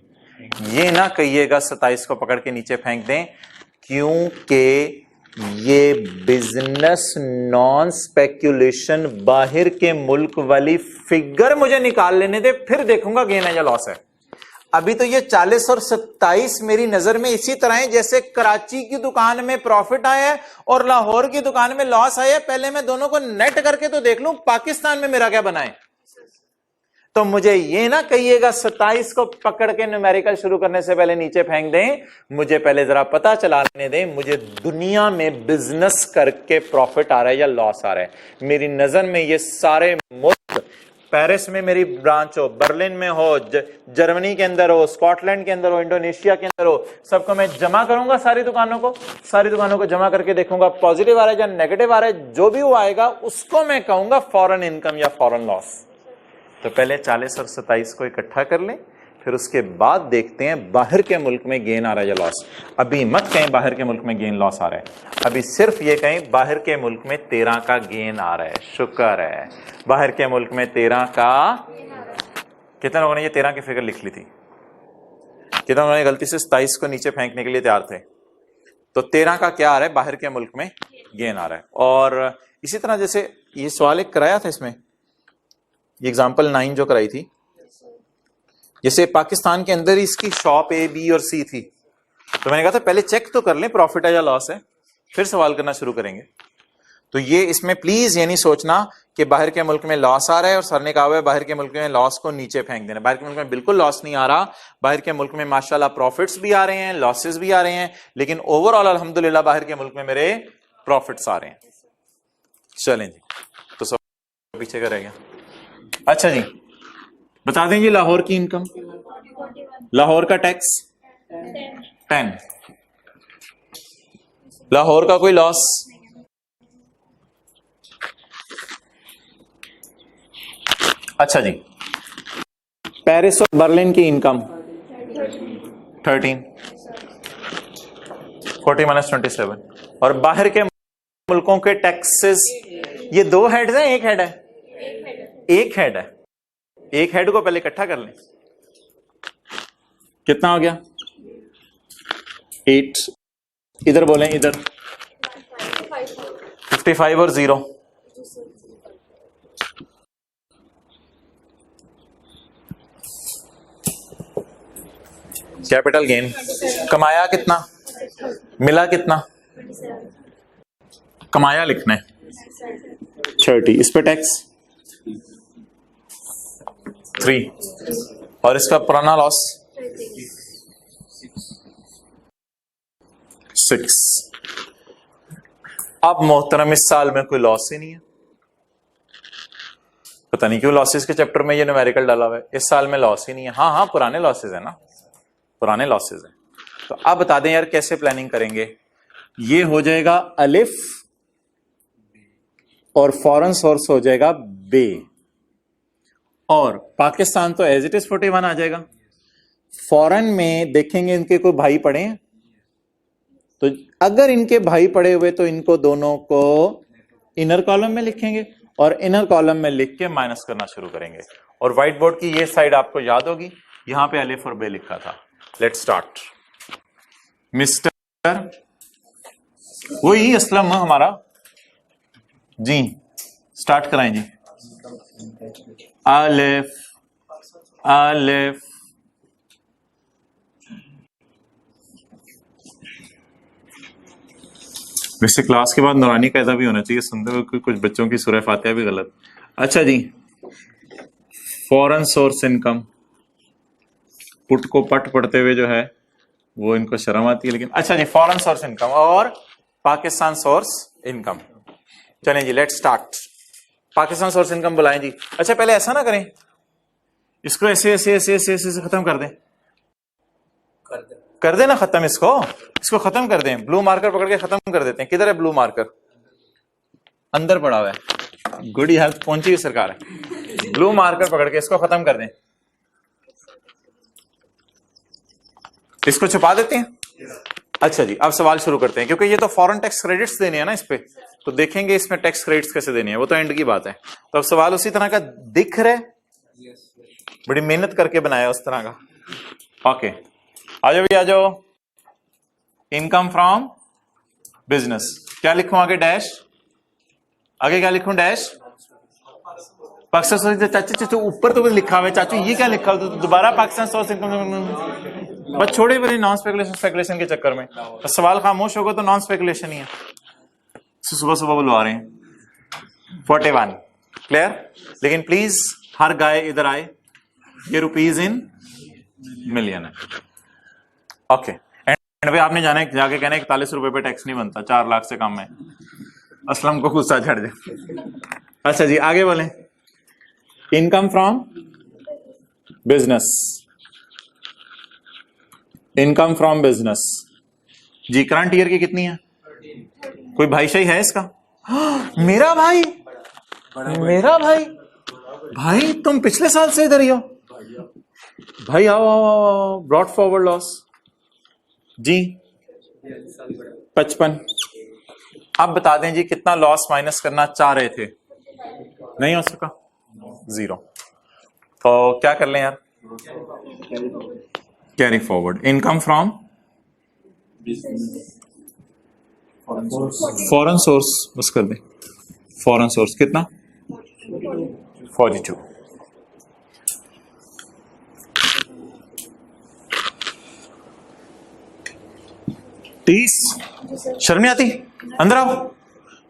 B: ये ना कहिएगा 27 को पकड़ के नीचे फेंक दें, क्योंकि ये बिजनेस नॉन स्पेक्यूलेशन बाहर के मुल्क वाली फिगर मुझे निकाल लेने दे, फिर देखूंगा गेन है या लॉस है। अभी तो ये 40 और 27 मेरी नजर में इसी तरह है जैसे कराची की दुकान में प्रॉफिट आया है और लाहौर की दुकान में लॉस आया है। पहले मैं दोनों को नेट करके तो देख लूं पाकिस्तान में मेरा क्या बना है। तो मुझे ये ना कहिएगा 27 को पकड़ के न्यूमेरिकल शुरू करने से पहले नीचे फेंक दें। मुझे पहले जरा पता चला लेने दें मुझे दुनिया में बिजनेस करके प्रॉफिट आ रहा है या लॉस आ रहा है। मेरी नजर में ये सारे मुल्क, पेरिस में मेरी ब्रांच हो, बर्लिन में हो, जर्मनी के अंदर हो, स्कॉटलैंड के अंदर हो, इंडोनेशिया के अंदर हो, सबको मैं जमा करूंगा, सारी दुकानों को जमा करके देखूंगा पॉजिटिव आ रहा है या नेगेटिव आ रहा है। जो भी वो आएगा उसको मैं कहूंगा फॉरेन इनकम या फॉरेन लॉस। तो पहले 40 और 27 को इकट्ठा कर लें, फिर उसके बाद देखते हैं बाहर के मुल्क में गेन आ रहा है या लॉस। अभी मत कहें बाहर के मुल्क में गेन लॉस आ रहा है, अभी सिर्फ ये कहें बाहर के मुल्क में 13 का गेन आ रहा है। शुक्र है, बाहर के मुल्क में 13 का। कितने लोगों ने ये 13 की फिगर लिख ली थी? कितने लोगों ने गलती से 27 को नीचे फेंकने के लिए तैयार थे? तो 13 का क्या आ रहा है? बाहर के मुल्क में गेन आ रहा है। और इसी तरह जैसे ये सवाल एक कराया था इसमें, ये एग्जाम्पल 9 जो कराई थी, जैसे पाकिस्तान के अंदर ही इसकी शॉप ए बी और सी थी, तो मैंने कहा था पहले चेक तो कर लें प्रॉफिट है या लॉस है, फिर सवाल करना शुरू करेंगे। तो ये इसमें प्लीज ये नहीं सोचना कि बाहर के मुल्क में लॉस आ रहा है और सर ने कहा हुआ है बाहर के मुल्क में लॉस को नीचे फेंक देना। बाहर के मुल्क में बिल्कुल लॉस नहीं आ रहा, बाहर के मुल्क में माशाल्लाह प्रॉफिट्स भी आ रहे हैं, लॉसेस भी आ रहे हैं, लेकिन ओवरऑल अल्हम्दुलिल्लाह बाहर के मुल्क में मेरे प्रॉफिट्स आ रहे हैं। चलें जी, तो सब पीछे का रह गया। अच्छा जी, बता दें जी लाहौर की इनकम, लाहौर का टैक्स 10, लाहौर का कोई लॉस, अच्छा जी, पेरिस और बर्लिन की इनकम 13, 40 - 27, और बाहर के मुल्कों के टैक्सेस, ये 2 हेड्स हैं, एक हेड है? एक हेड है। एक हेड को पहले इकट्ठा कर लें, कितना हो गया? 8, इधर बोलें, इधर 55 और 0, कैपिटल गेन। कमाया कितना, मिला कितना? कमाया लिखना है 30, इस पे टैक्स 3, और इसका पुराना लॉस 6। अब मोहतरम इस साल में कोई लॉस ही नहीं है, पता नहीं क्यों लॉसेस के चैप्टर में ये न्यूमेरिकल डाला हुआ है, इस साल में लॉस ही नहीं है। हाँ, पुराने लॉसेस है ना, पुराने लॉसेस हैं। तो अब बता दें यार कैसे प्लानिंग करेंगे। ये हो जाएगा अलिफ और फॉरेन सोर्स हो जाएगा बे, और पाकिस्तान तो एज इट इज 41 आ जाएगा। फॉरेन में देखेंगे इनके कोई भाई पड़े हैं, तो अगर इनके भाई पड़े हुए तो इनको दोनों को इनर कॉलम में लिखेंगे और इनर कॉलम में लिख के माइनस करना शुरू करेंगे। और व्हाइट बोर्ड की ये साइड आपको याद होगी, यहां पे अलिफ और बे लिखा था। Let's start. मिस्टर वही असलम हमारा जी, स्टार्ट कराएं जी। अलिफ अलिफ वैसे क्लास के बाद नौरानी कायदा भी होना चाहिए, सुनते हुए कुछ बच्चों की सूरह फातिहा भी गलत। अच्छा जी, फॉरेन सोर्स इनकम, पुट को पट पढ़ते हुए जो है वो इनको शर्म आती है, लेकिन अच्छा जी, फॉरेन सोर्स इनकम और पाकिस्तान सोर्स इनकम। चलें जी, let's start. Pakistan source income बुलाएं जी। अच्छा पहले ऐसा ना करें, इसको ऐसे ऐसे ऐसे ऐसे ऐसे खत्म कर दें, कर देना खत्म, इसको खत्म कर दें। ब्लू मार्कर पकड़ के खत्म कर देते हैं। किधर है ब्लू मार्कर? अंदर पड़ा हुआ है। गुड हेल्थ पहुंची हुई सरकार है। ब्लू मार्कर पकड़ के इसको खत्म कर दें, इसको छुपा देते हैं। अच्छा जी, अब सवाल शुरू करते हैं, क्योंकि ये तो फॉरेन टैक्स क्रेडिट्स देने हैं ना इस पे, तो देखेंगे इसमें टैक्स क्रेडिट्स कैसे देने हैं, वो तो एंड की बात है। तो अब सवाल उसी तरह का दिख रहा है, बड़ी मेहनत करके बनाया उस तरह का। ओके, आ जाओ भी आ जाओ। इनकम फ्रॉम बिजनेस, क्या लिखूं आगे? डैश, आगे क्या लिखूं? डैश। पाकिस्तान चाचू ऊपर तो कुछ लिखा हुआ है चाचू, ये क्या लिखा हुआ? तो दोबारा पाकिस्तान सोर्स इनकम, बस छोड़े बड़े नॉन स्पेकुलेशन स्पेकुलेशन के चक्कर में। तो सवाल खामोश होगा तो नॉन स्पेकुलेशन ही है। सुबह सुबह बुलवा रहे हैं। 41 क्लियर, लेकिन प्लीज हर गाय इधर आए, ये रुपीज इन मिलियन है। ओके, एंड पे आपने जाने जाके कहना 41 रुपए पे टैक्स नहीं बनता, 4 लाख से कम है। असलम को गुस्सा चढ़ जाए। अच्छा जी, आगे बोलें। Income from business, income from business जी, करंट ईयर की कितनी है? कोई भाई शाही है इसका? मेरा भाई, मेरा भाई, भाई तुम पिछले साल से इधर ही हो?
A: भाई आओ आओ आओ, ब्रॉड फॉरवर्ड लॉस जी 55। अब बता दें जी कितना लॉस माइनस करना चाह रहे थे, नहीं हो सका, 0। तो क्या कर लें यार, carry forward income from foreign source, बस कर दें फॉरेन सोर्स कितना 42। तीस, शर्म नहीं आती, अंदर आओ।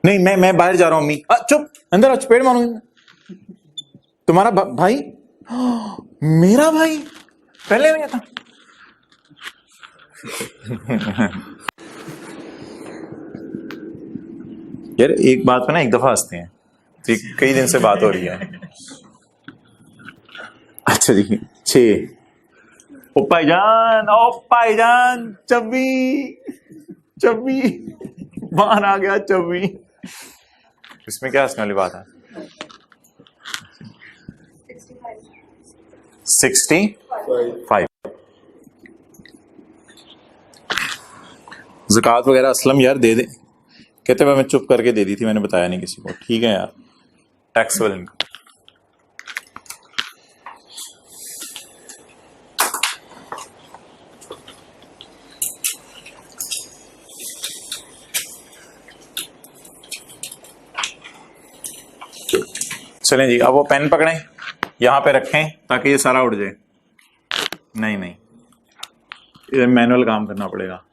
A: नहीं मैं बाहर जा रहा हूं अम्मी, चुप, अंदर आओ, चपेट मारूंगी। तुम्हारा भाई, मेरा भाई पहले में था। यार एक बात पे ना एक दफा हंसते हैं, कई दिन से बात हो रही है। अच्छा जी 6, ओ भाईजान चब्बी बाहर आ गया चब्बी। इसमें क्या हंसने वाली बात है, 65। ज़कात वगैरह असलम यार दे दे, कहते मैं चुप करके दे दी थी, मैंने बताया नहीं किसी को, ठीक है यार। टैक्सेबल इनकम, चलें जी, अब वो पेन पकड़ें, यहां पे रखें ताकि ये सारा उड़ जाए। नहीं इधर मैनुअल काम करना पड़ेगा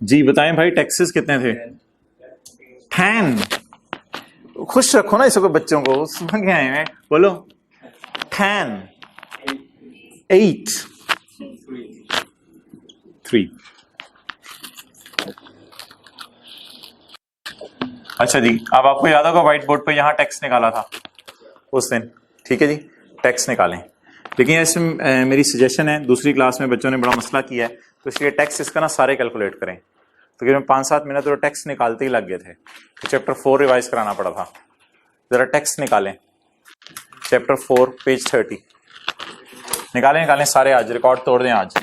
A: जी। बताएं भाई टैक्सेस कितने थे, 10। खुश रखो ना इसको, बच्चों को समझ गए हैं, बोलो 10 8 3। अच्छा जी, अब आपको याद होगा व्हाइट बोर्ड पे यहां टैक्स निकाला था उस दिन, ठीक है जी, टैक्स निकालें। लेकिन इसमें मेरी सजेशन है, दूसरी क्लास में बच्चों ने बड़ा मसला किया है, तो इसलिए टैक्स इसका ना सारे कैलकुलेट करें। तकरीबन 5-7 मिनट तो टैक्स निकालते ही लग गए थे, तो चैप्टर 4 रिवाइज कराना पड़ा था। जरा टैक्स निकालें, चैप्टर 4 पेज 30 निकालें सारे, आज रिकॉर्ड तोड़ दें आज।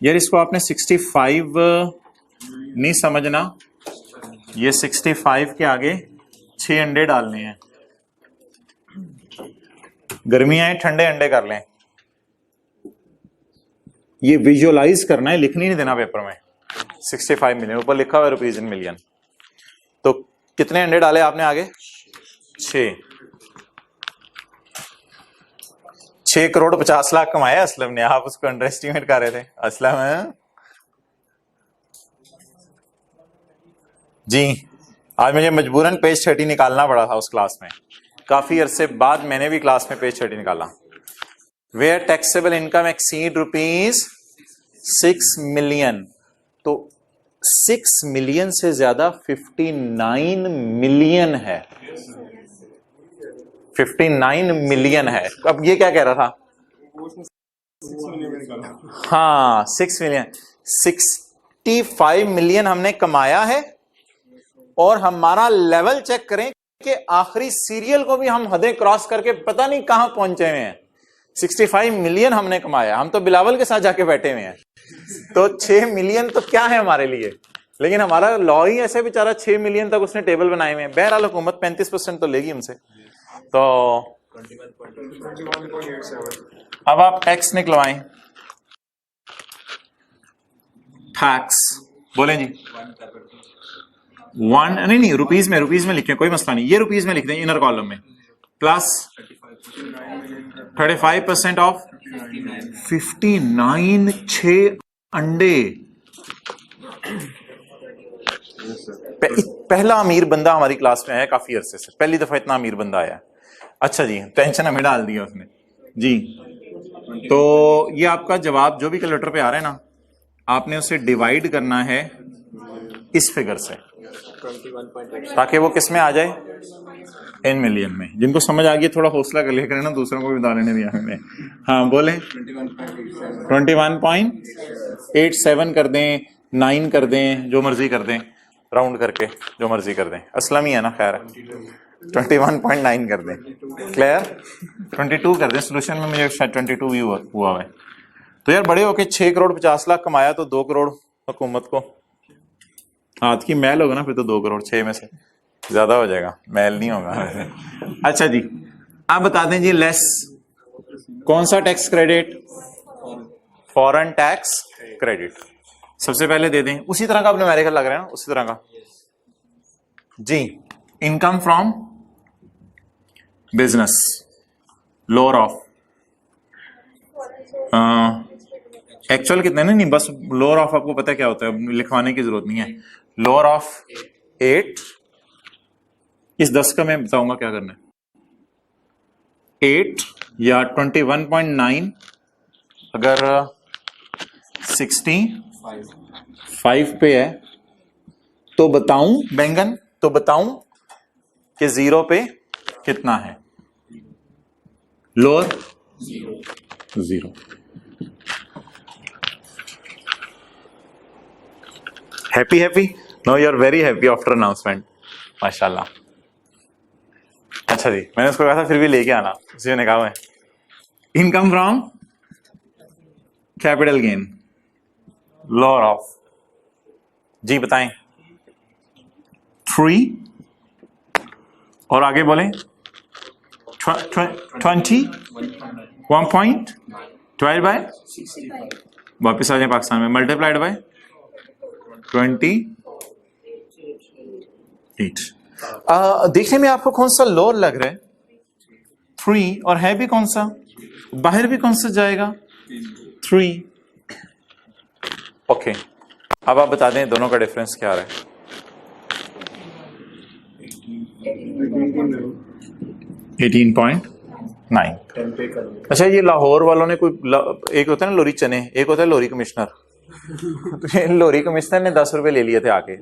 A: यार इसको आपने 65 नहीं समझना, ये 65 के आगे 6 अंडे डालने हैं। गर्मियां हैं, ठंडे अंडे कर लें। ये विजुअलाइज करना है, लिखनी नहीं देना पेपर में। 65 मिलियन ऊपर लिखा हुआ रुपीज इन मिलियन, तो कितने अंडे डाले आपने आगे, 6 करोड़ 50 लाख कमाया असलम ने, आप उसको अंडर एस्टिमेट कर रहे थे। असलम है जी, आज मुझे मजबूरन पेज 30 निकालना पड़ा था उस क्लास में, काफी अरसे बाद मैंने भी क्लास में पेज 30 निकाला। Where taxable income exceed ₹6 million, तो 6 मिलियन से ज्यादा 59 मिलियन है, 59 मिलियन है। अब ये क्या कह रहा था, हाँ 6 मिलियन, 65 मिलियन हमने कमाया है, और हमारा लेवल चेक करें कि आखिरी सीरियल को भी हम हदें क्रॉस करके पता नहीं कहां पहुंचे हुए हैं। 65 मिलियन हमने कमाया, हम तो बिलावल के साथ जाके बैठे हुए हैं, तो 6 मिलियन तो क्या है हमारे लिए। लेकिन हमारा लॉ ही ऐसे, बेचारा 6 मिलियन तक उसने टेबल बनाए हुए हैं। बहरहाल हुकूमत 35% तो लेगी हमसे। तो
C: 21.87।
A: अब आप टैक्स निकलवाएं, टैक्स बोलें जी, 1 नहीं रुपीज में लिखें, कोई मसला नहीं, ये रुपीज में लिख दें इनर कॉलम में, प्लस 35% ऑफ 59, 6 अंडे। पहला अमीर बंदा हमारी क्लास में आया काफी अरसे से, पहली दफा इतना अमीर बंदा आया। अच्छा जी, टेंशन हमें डाल दिया उसने जी। तो ये आपका जवाब जो भी कैलकुलेटर पे आ रहा है ना, आपने उसे डिवाइड करना है इस फिगर से, ताकि वो किस में आ जाए, इन मिलियन में। जिनको समझ आ गई थोड़ा हौसला कर लिया करें ना, दूसरों को भी बता लेने दिया हमने। हाँ बोले, 21.87 कर दें, 9 कर दें, जो मर्जी कर दें, राउंड करके जो मर्जी कर दें, असलम ही है ना, खैर है।
B: 21.9 कर दें, क्लियर? 22 कर दें, सोल्यूशन में मुझे शायद 22 ही हुआ है। तो यार बड़े होके 6 करोड़ 50 लाख कमाया तो 2 करोड़ हुकूमत को, हाथ की मैल होगा ना फिर तो 2 करोड़ 6 में से ज्यादा हो जाएगा, मैल नहीं होगा। अच्छा जी, आप बता दें जी लेस कौन सा tax credit? Foreign tax credit. सबसे पहले दे दें, उसी तरह का अपने अमेरिका लग रहा है ना, उसी तरह का जी। Income from business, lower of actual कितने नहीं, बस लोअर ऑफ आपको पता है क्या होता है, लिखवाने की जरूरत नहीं है। लोअर ऑफ 8, इस 10 का मैं बताऊंगा क्या करना है। 8 या 21.9 अगर 65 पे है तो बताऊं बैंगन, तो बताऊं कि 0 पे कितना है? Lower 0। Happy happy? No you are very happy after announcement, माशाल्लाह। अच्छा जी, मैंने उसको कहा था फिर भी लेके आना, उसी ने कहा है income from capital gain, lower of जी बताएं 3 और आगे बोलें 21.12 बाय, वापिस आ जाए पाकिस्तान में, मल्टीप्लाइड बाय 28। देखने में आपको कौन सा लोअर लग रहा है? 3, और है भी कौन सा, बाहर भी कौन सा जाएगा? 3। ओके, अब आप बता दें दोनों का डिफरेंस क्या आ रहा है? 18.9। अच्छा, ये लाहौर वालों ने कोई एक होता है ना लोरी चने, एक होता है लोरी कमिश्नर। तो लोरी कमिश्नर ने 10 रुपए ले लिए थे आके,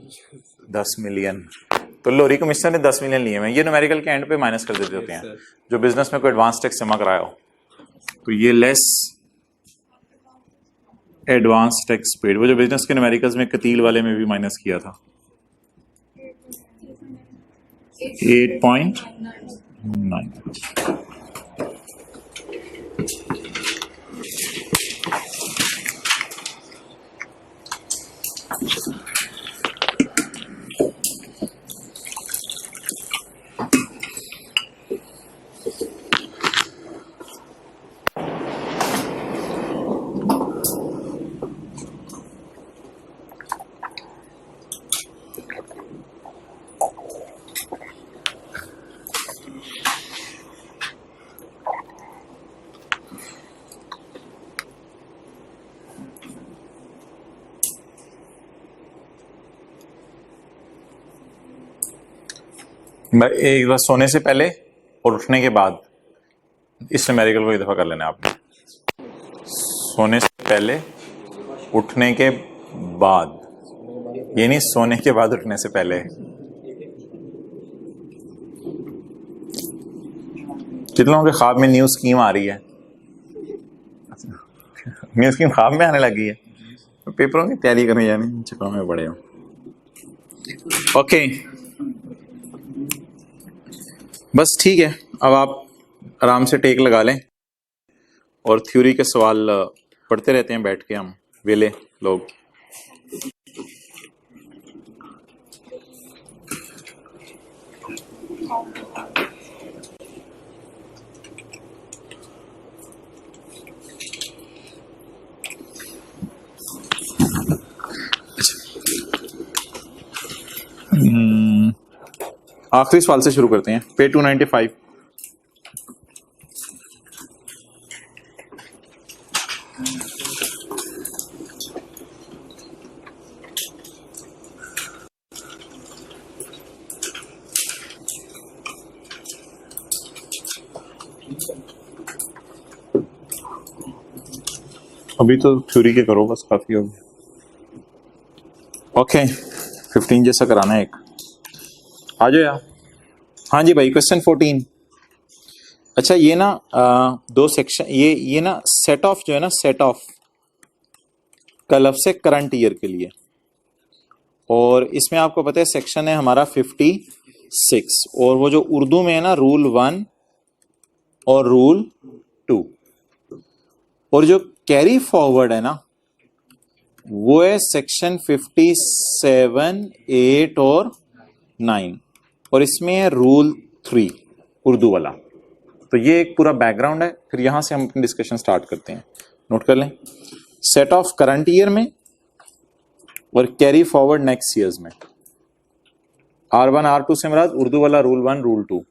B: 10 मिलियन। तो लोरी कमिश्नर ने 10 मिलियन लिए हैं, ये न्यूमेरिकल के एंड पे माइनस कर देते होते हैं जो बिजनेस में कोई एडवांस टैक्स जमा कराया हो। तो ये लेस एडवांस टैक्स पेड, वो जो बिजनेस के न्यूमेरिकल्स में कतील वाले में भी माइनस किया था 8.9। एक बार सोने से पहले और उठने के बाद इस न्यूमेरिकल को एक दफा कर लेना आपने। सोने से पहले, उठने के बाद, ये नहीं सोने के बाद उठने से पहले। कितने लोगों के ख्वाब में न्यू स्कीम आ रही है? न्यू स्कीम ख्वाब में आने लगी है, पेपरों की तैयारी करने जाने चक्कर में पड़े हो। ओके, बस ठीक है, अब आप आराम से टेक लगा लें और थ्योरी के सवाल पढ़ते रहते हैं बैठ के, हम वेले लोग। आखिरी सवाल से शुरू करते हैं, पे 295। अभी तो थ्योरी के करो बस, काफी हो गया। ओके, 15 जैसा कराना है एक, आ जाओ यार। हाँ जी भाई, क्वेश्चन 14। अच्छा, ये ना दो सेक्शन, ये ना सेट ऑफ जो है ना, सेट ऑफ का लफ्ज़ है करंट ईयर के लिए, और इसमें आपको पता है सेक्शन है हमारा 57
A: 6, और वो जो उर्दू में है ना रूल 1 और रूल 2, और जो कैरी फॉरवर्ड है ना वो है सेक्शन 57, 8 और 9, और इसमें है रूल 3 उर्दू वाला। तो ये एक पूरा बैकग्राउंड है, फिर यहां से हम अपनी डिस्कशन स्टार्ट करते हैं। नोट कर लें, सेट ऑफ करंट ईयर में और कैरी फॉरवर्ड नेक्स्ट ईयर्स में। R1 R2 से मुराद उर्दू वाला रूल 1 रूल 2।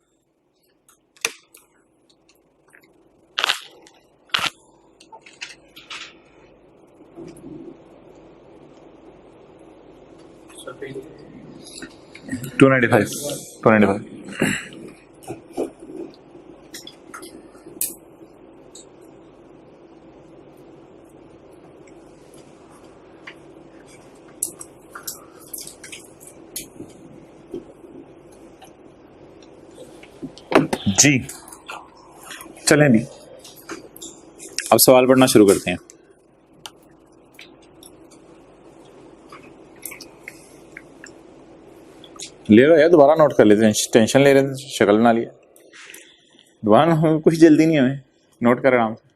A: टू 295 जी। चलें भी, अब सवाल पढ़ना शुरू करते हैं। ले लो यार, दोबारा नोट कर लेते हैं, टेंशन ले रहे थे, शक्ल ना लिया। दोबारा कुछ जल्दी नहीं, हमें नोट कर आराम से।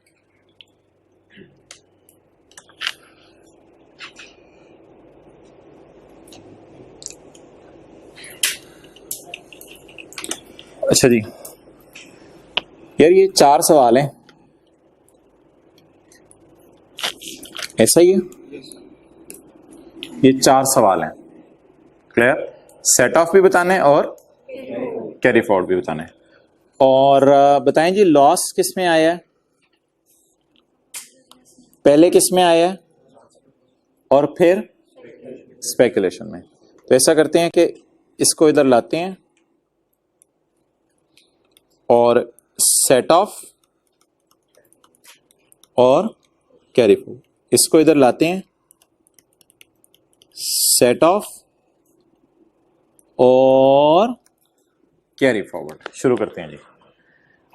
A: अच्छा जी यार, ये 4 सवाल हैं, ऐसा ही है? ये 4 सवाल हैं, क्लियर? सेट ऑफ भी बताना है और कैरी फॉरवर्ड भी बताना है। और बताएं जी, लॉस किस में आया है, पहले किस में आया है, और फिर स्पेकुलेशन में। तो ऐसा करते हैं कि इसको इधर लाते हैं और सेट ऑफ और कैरी फॉरवर्ड, इसको इधर लाते हैं, सेट ऑफ और कैरी फॉरवर्ड। शुरू करते हैं जी।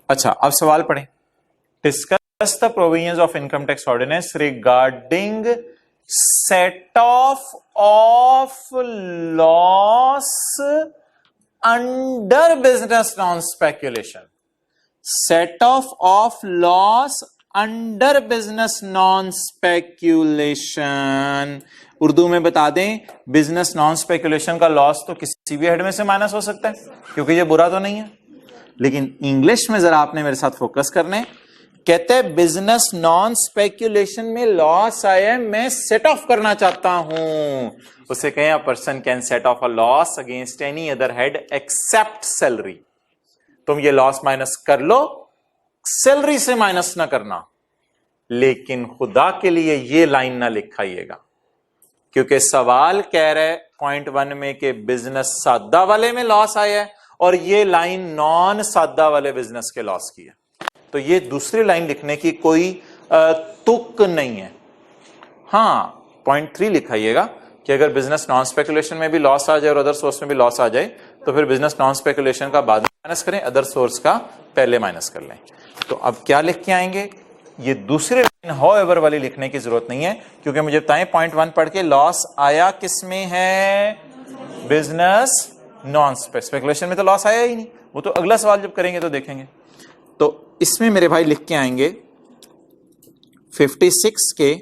A: अच्छा, अब सवाल पढ़ें। Discuss the provisions of income tax ordinance regarding set off loss under business non speculation. Set off loss under business non speculation. Urdu में बता दें, बिजनेस नॉन स्पेक्यूलेशन का लॉस तो किसी भी हेड में से माइनस हो सकता है, क्योंकि ये बुरा तो नहीं है। लेकिन इंग्लिश में जरा आपने मेरे साथ फोकस करने, कहते हैं बिजनेस नॉन स्पेक्यूलेशन में लॉस आया, मैं सेट ऑफ करना चाहता हूं। उसे कहें a person can set off a loss against any other head except salary. तुम ये लॉस माइनस कर लो, सैलरी से माइनस ना करना, लेकिन खुदा के लिए ये लाइन ना लिखाइएगा, क्योंकि सवाल कह रहे पॉइंट 1 में कि बिजनेस सादा वाले में लॉस आया है और ये लाइन नॉन सादा वाले बिजनेस के लॉस की है। तो ये दूसरी लाइन लिखने की कोई तुक नहीं है। हाँ, पॉइंट 3 लिखाइएगा कि अगर बिजनेस नॉन स्पेकुलेशन में भी लॉस आ जाए और अदर सोर्स में भी लॉस आ जाए तो फिर बिजनेस नॉन स्पेकुलेशन का बाद में माइनस करें, अदर सोर्स का पहले माइनस कर लें। तो अब क्या लिख के आएंगे, ये दूसरी लाइन हाउएवर वाली लिखने की जरूरत नहीं है, क्योंकि मुझे बताएं पॉइंट 1 पढ़ के लॉस आया किस में है, बिजनेस नॉन स्पेकुलेशन में तो लॉस आया ही नहीं। वो तो अगला सवाल जब करेंगे तो देखेंगे। तो इसमें मेरे भाई लिख के आएंगे 56 के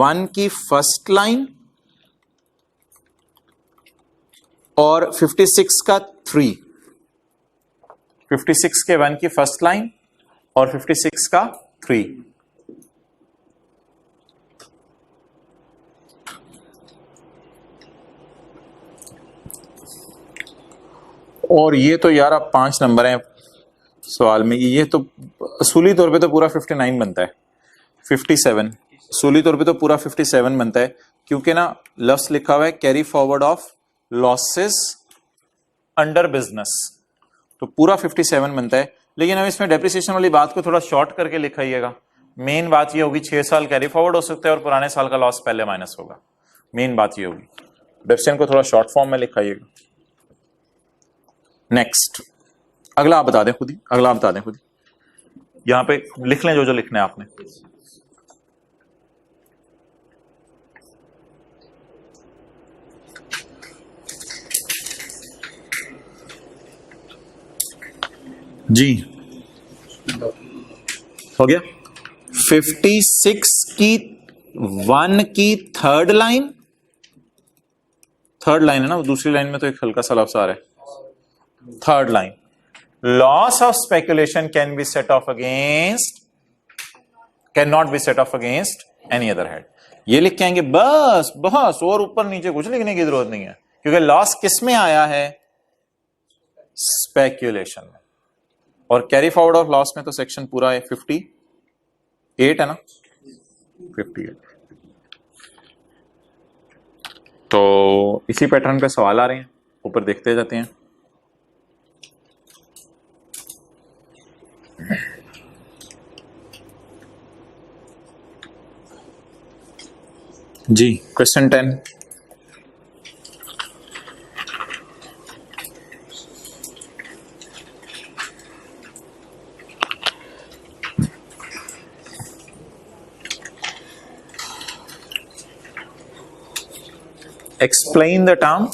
A: 1 की फर्स्ट लाइन और 56 का 3, 56 के 1 की फर्स्ट लाइन और 56 का 3। और ये तो यार अब 5 नंबर हैं सवाल में, ये तो असूली तौर पे तो पूरा 59 बनता है, 57 असूली तौर पे तो पूरा 57 बनता है, क्योंकि ना लफ्ज लिखा हुआ है carry forward of losses under business, तो पूरा 57 बनता है। लेकिन अब इसमें डेप्रिसिएशन वाली बात को थोड़ा शॉर्ट करके लिखाइएगा। मेन बात ये होगी 6 साल कैरी फॉरवर्ड हो सकता है और पुराने साल का लॉस पहले माइनस होगा। मेन बात ये होगी, डेप्रिसिएशन को थोड़ा शॉर्ट फॉर्म में लिखाइएगा। नेक्स्ट, अगला आप बता दें खुद ही, अगला आप बता दें खुद ही, यहां पे लिख लें जो जो लिखना है आपने। जी हो गया। 56 की 1 की थर्ड लाइन है ना, दूसरी लाइन में तो एक हल्का सा लफ्ज आ रहा है, third line, loss of speculation can be set of against, can not be set of against any other head. ये लिख के आएंगे बस, और ऊपर नीचे कुछ लिखने की जरूरत नहीं है, क्योंकि लॉस किस में आया है, स्पेक्यूलेशन में। और कैरी फॉरवर्ड ऑफ लॉस में तो सेक्शन पूरा है 58 है ना, 58। तो इसी पैटर्न पे सवाल आ रहे हैं, ऊपर देखते जाते हैं। जी question 10, explain the term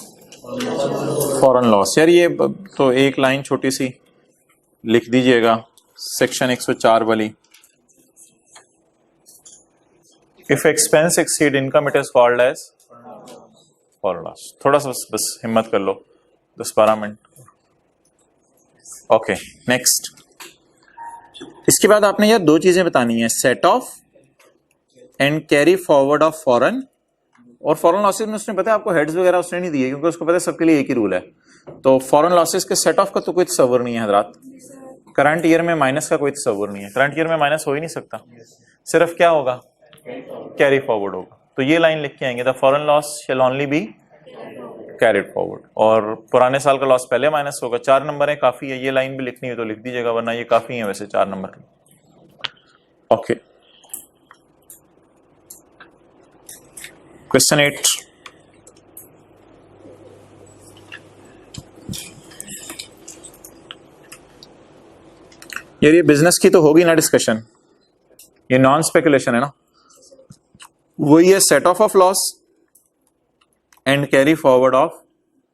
A: foreign loss. यार ये तो एक लाइन छोटी सी लिख दीजिएगा, सेक्शन 104 वाली, if expense exceed income it is called as foreign loss. थोड़ा सा बस हिम्मत कर लो, 10-12 मिनट। Okay next. इसके बाद आपने यार दो चीजें बतानी है, set of and carry forward of foreign. और फॉरेन लॉसेस में उसने पता है आपको हेड्स वगैरह उसने नहीं दिए, क्योंकि उसको पता है सबके लिए एक ही रूल है। तो फॉरेन लॉसेस के सेट ऑफ का तो कोई तस्वर नहीं है हजरात। करंट ईयर में माइनस का कोई तस्वर नहीं है, करंट ईयर में माइनस हो ही नहीं सकता, सिर्फ क्या होगा, कैरी फॉरवर्ड होगा। तो ये लाइन लिख के आएंगे, the foreign loss shall only be carried forward. और पुराने साल का लॉस पहले माइनस होगा। 4 नंबर है, काफी है, ये लाइन भी लिखनी है तो लिख दीजिएगा, वरना ये काफी है वैसे 4 नंबर। ओके क्वेश्चन 8, यार ये बिजनेस की तो होगी ना डिस्कशन, ये नॉन स्पेकुलेशन है ना, वही है set off loss and carry forward of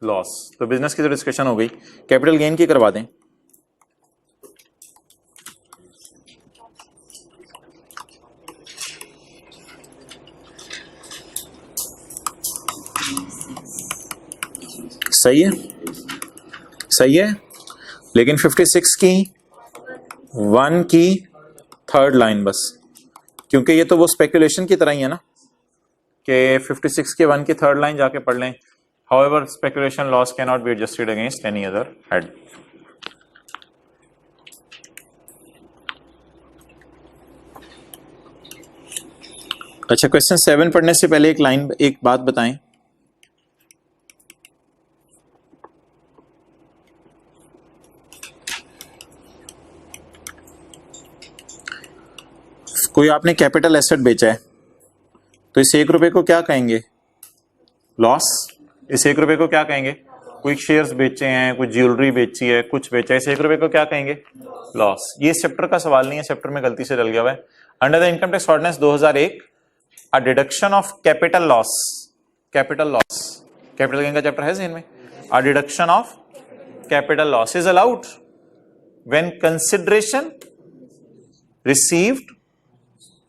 A: loss. तो बिजनेस की तो डिस्कशन हो गई, कैपिटल गेन की करवा दें। सही है, सही है, लेकिन 56 की 1 की थर्ड लाइन बस, क्योंकि ये तो वो स्पेकुलेशन की तरह ही है ना, कि 56 के 1 की थर्ड लाइन जाके पढ़ लें, however speculation loss can not be adjusted against any other head. अच्छा क्वेश्चन 7 पढ़ने से पहले एक बात बताएं, कोई आपने कैपिटल एसेट बेचा है, तो इस 1 रुपए को क्या कहेंगे, लॉस। इस 1 रुपए को क्या कहेंगे, कोई शेयर्स बेचे हैं, कुछ ज्वेलरी बेची है, कुछ बेचा है, इस 1 रुपए को क्या कहेंगे, लॉस। ये चैप्टर का सवाल नहीं है, चैप्टर में गलती से डल गया हुआ है। Under the income tax ordinance 2001 a deduction of capital loss, capital gain का चैप्टर है ज़हन में, a deduction of capital loss is allowed when consideration received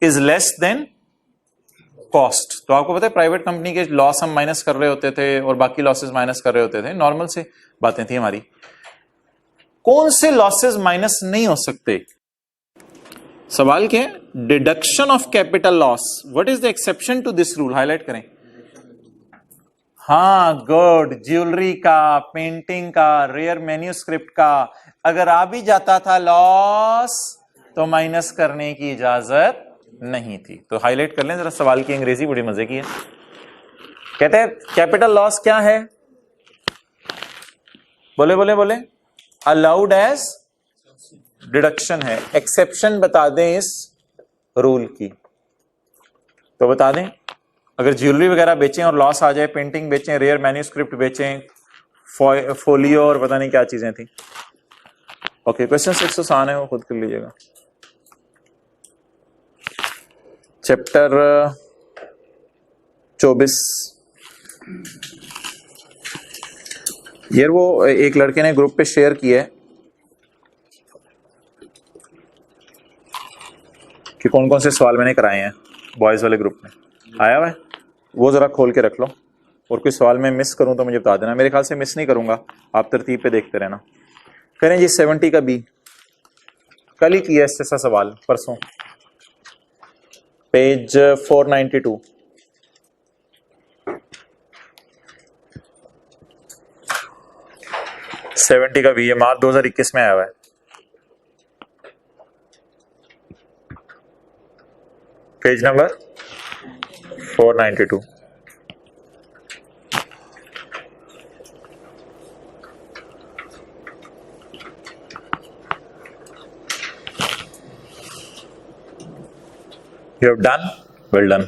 A: is less than cost. तो आपको पता है प्राइवेट कंपनी के लॉस हम माइनस कर रहे होते थे और बाकी लॉसेस माइनस कर रहे होते थे, नॉर्मल से बातें थी हमारी। कौन से लॉसेस माइनस नहीं हो सकते, सवाल क्या है, deduction of capital loss. What is the exception to this rule, highlight करें। हाँ गुड, ज्वेलरी का, पेंटिंग का, रेयर मैन्यूस्क्रिप्ट का अगर आ भी जाता था लॉस तो माइनस करने की इजाजत नहीं थी। तो हाईलाइट कर लें जरा, सवाल की अंग्रेजी बड़ी मजे की है। कहते हैं कैपिटल लॉस क्या है, बोले बोले बोले, अलाउड एज डिडक्शन है। एक्सेप्शन बता दें इस रूल की, तो बता दें। अगर ज्वेलरी वगैरह बेचें और लॉस आ जाए, पेंटिंग बेचें, रेयर मैन्यूस्क्रिप्ट बेचें, फोलियो और पता नहीं क्या चीजें थी। ओके क्वेश्चन 6 आसान है, वो खुद कर लीजिएगा। चैप्टर 24, यार वो एक लड़के ने ग्रुप पे शेयर किया है, कि कौन कौन से सवाल मैंने कराए हैं बॉयज वाले ग्रुप में, आया हुआ है? वो जरा खोल के रख लो, और कोई सवाल मैं मिस करूं तो मुझे बता देना। मेरे ख्याल से मिस नहीं करूंगा, आप तरतीब पे देखते रहना। करें जी 70 का बी, कल ही किया इससे सा सवाल, परसों, पेज 492। सेवेंटी का बी, ये मार्च 2021 में आया हुआ है। Page number 492। You have done? Well done.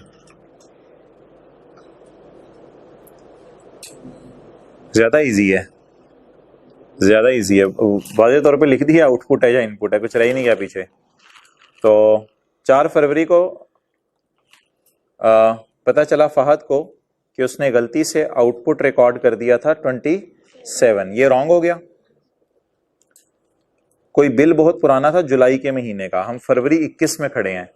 A: ज्यादा इजी है, ज्यादा इजी है। वाज़ेह तौर पे लिख दिया आउटपुट है या इनपुट है, कुछ रह ही नहीं गया पीछे। तो 4 फरवरी को पता चला फहद को कि उसने गलती से आउटपुट रिकॉर्ड कर दिया था 27, ये रॉन्ग हो गया। कोई बिल बहुत पुराना था, जुलाई के महीने का, हम फरवरी 21 में खड़े हैं।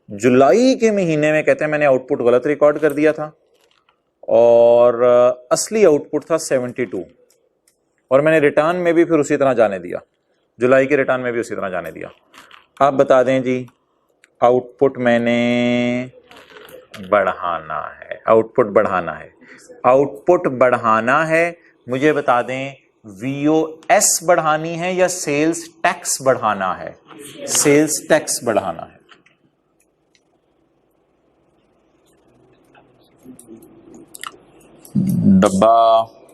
A: जुलाई के महीने में कहते हैं मैंने आउटपुट गलत रिकॉर्ड कर दिया था, और असली आउटपुट था 72, और मैंने रिटर्न में भी फिर उसी तरह जाने दिया, जुलाई के रिटर्न में भी उसी तरह जाने दिया। आप बता दें जी, आउटपुट मैंने बढ़ाना है, आउटपुट बढ़ाना है, आउटपुट बढ़ाना है। मुझे बता दें VOS बढ़ानी है या सेल्स टैक्स बढ़ाना है? सेल्स टैक्स बढ़ाना है। डब्बा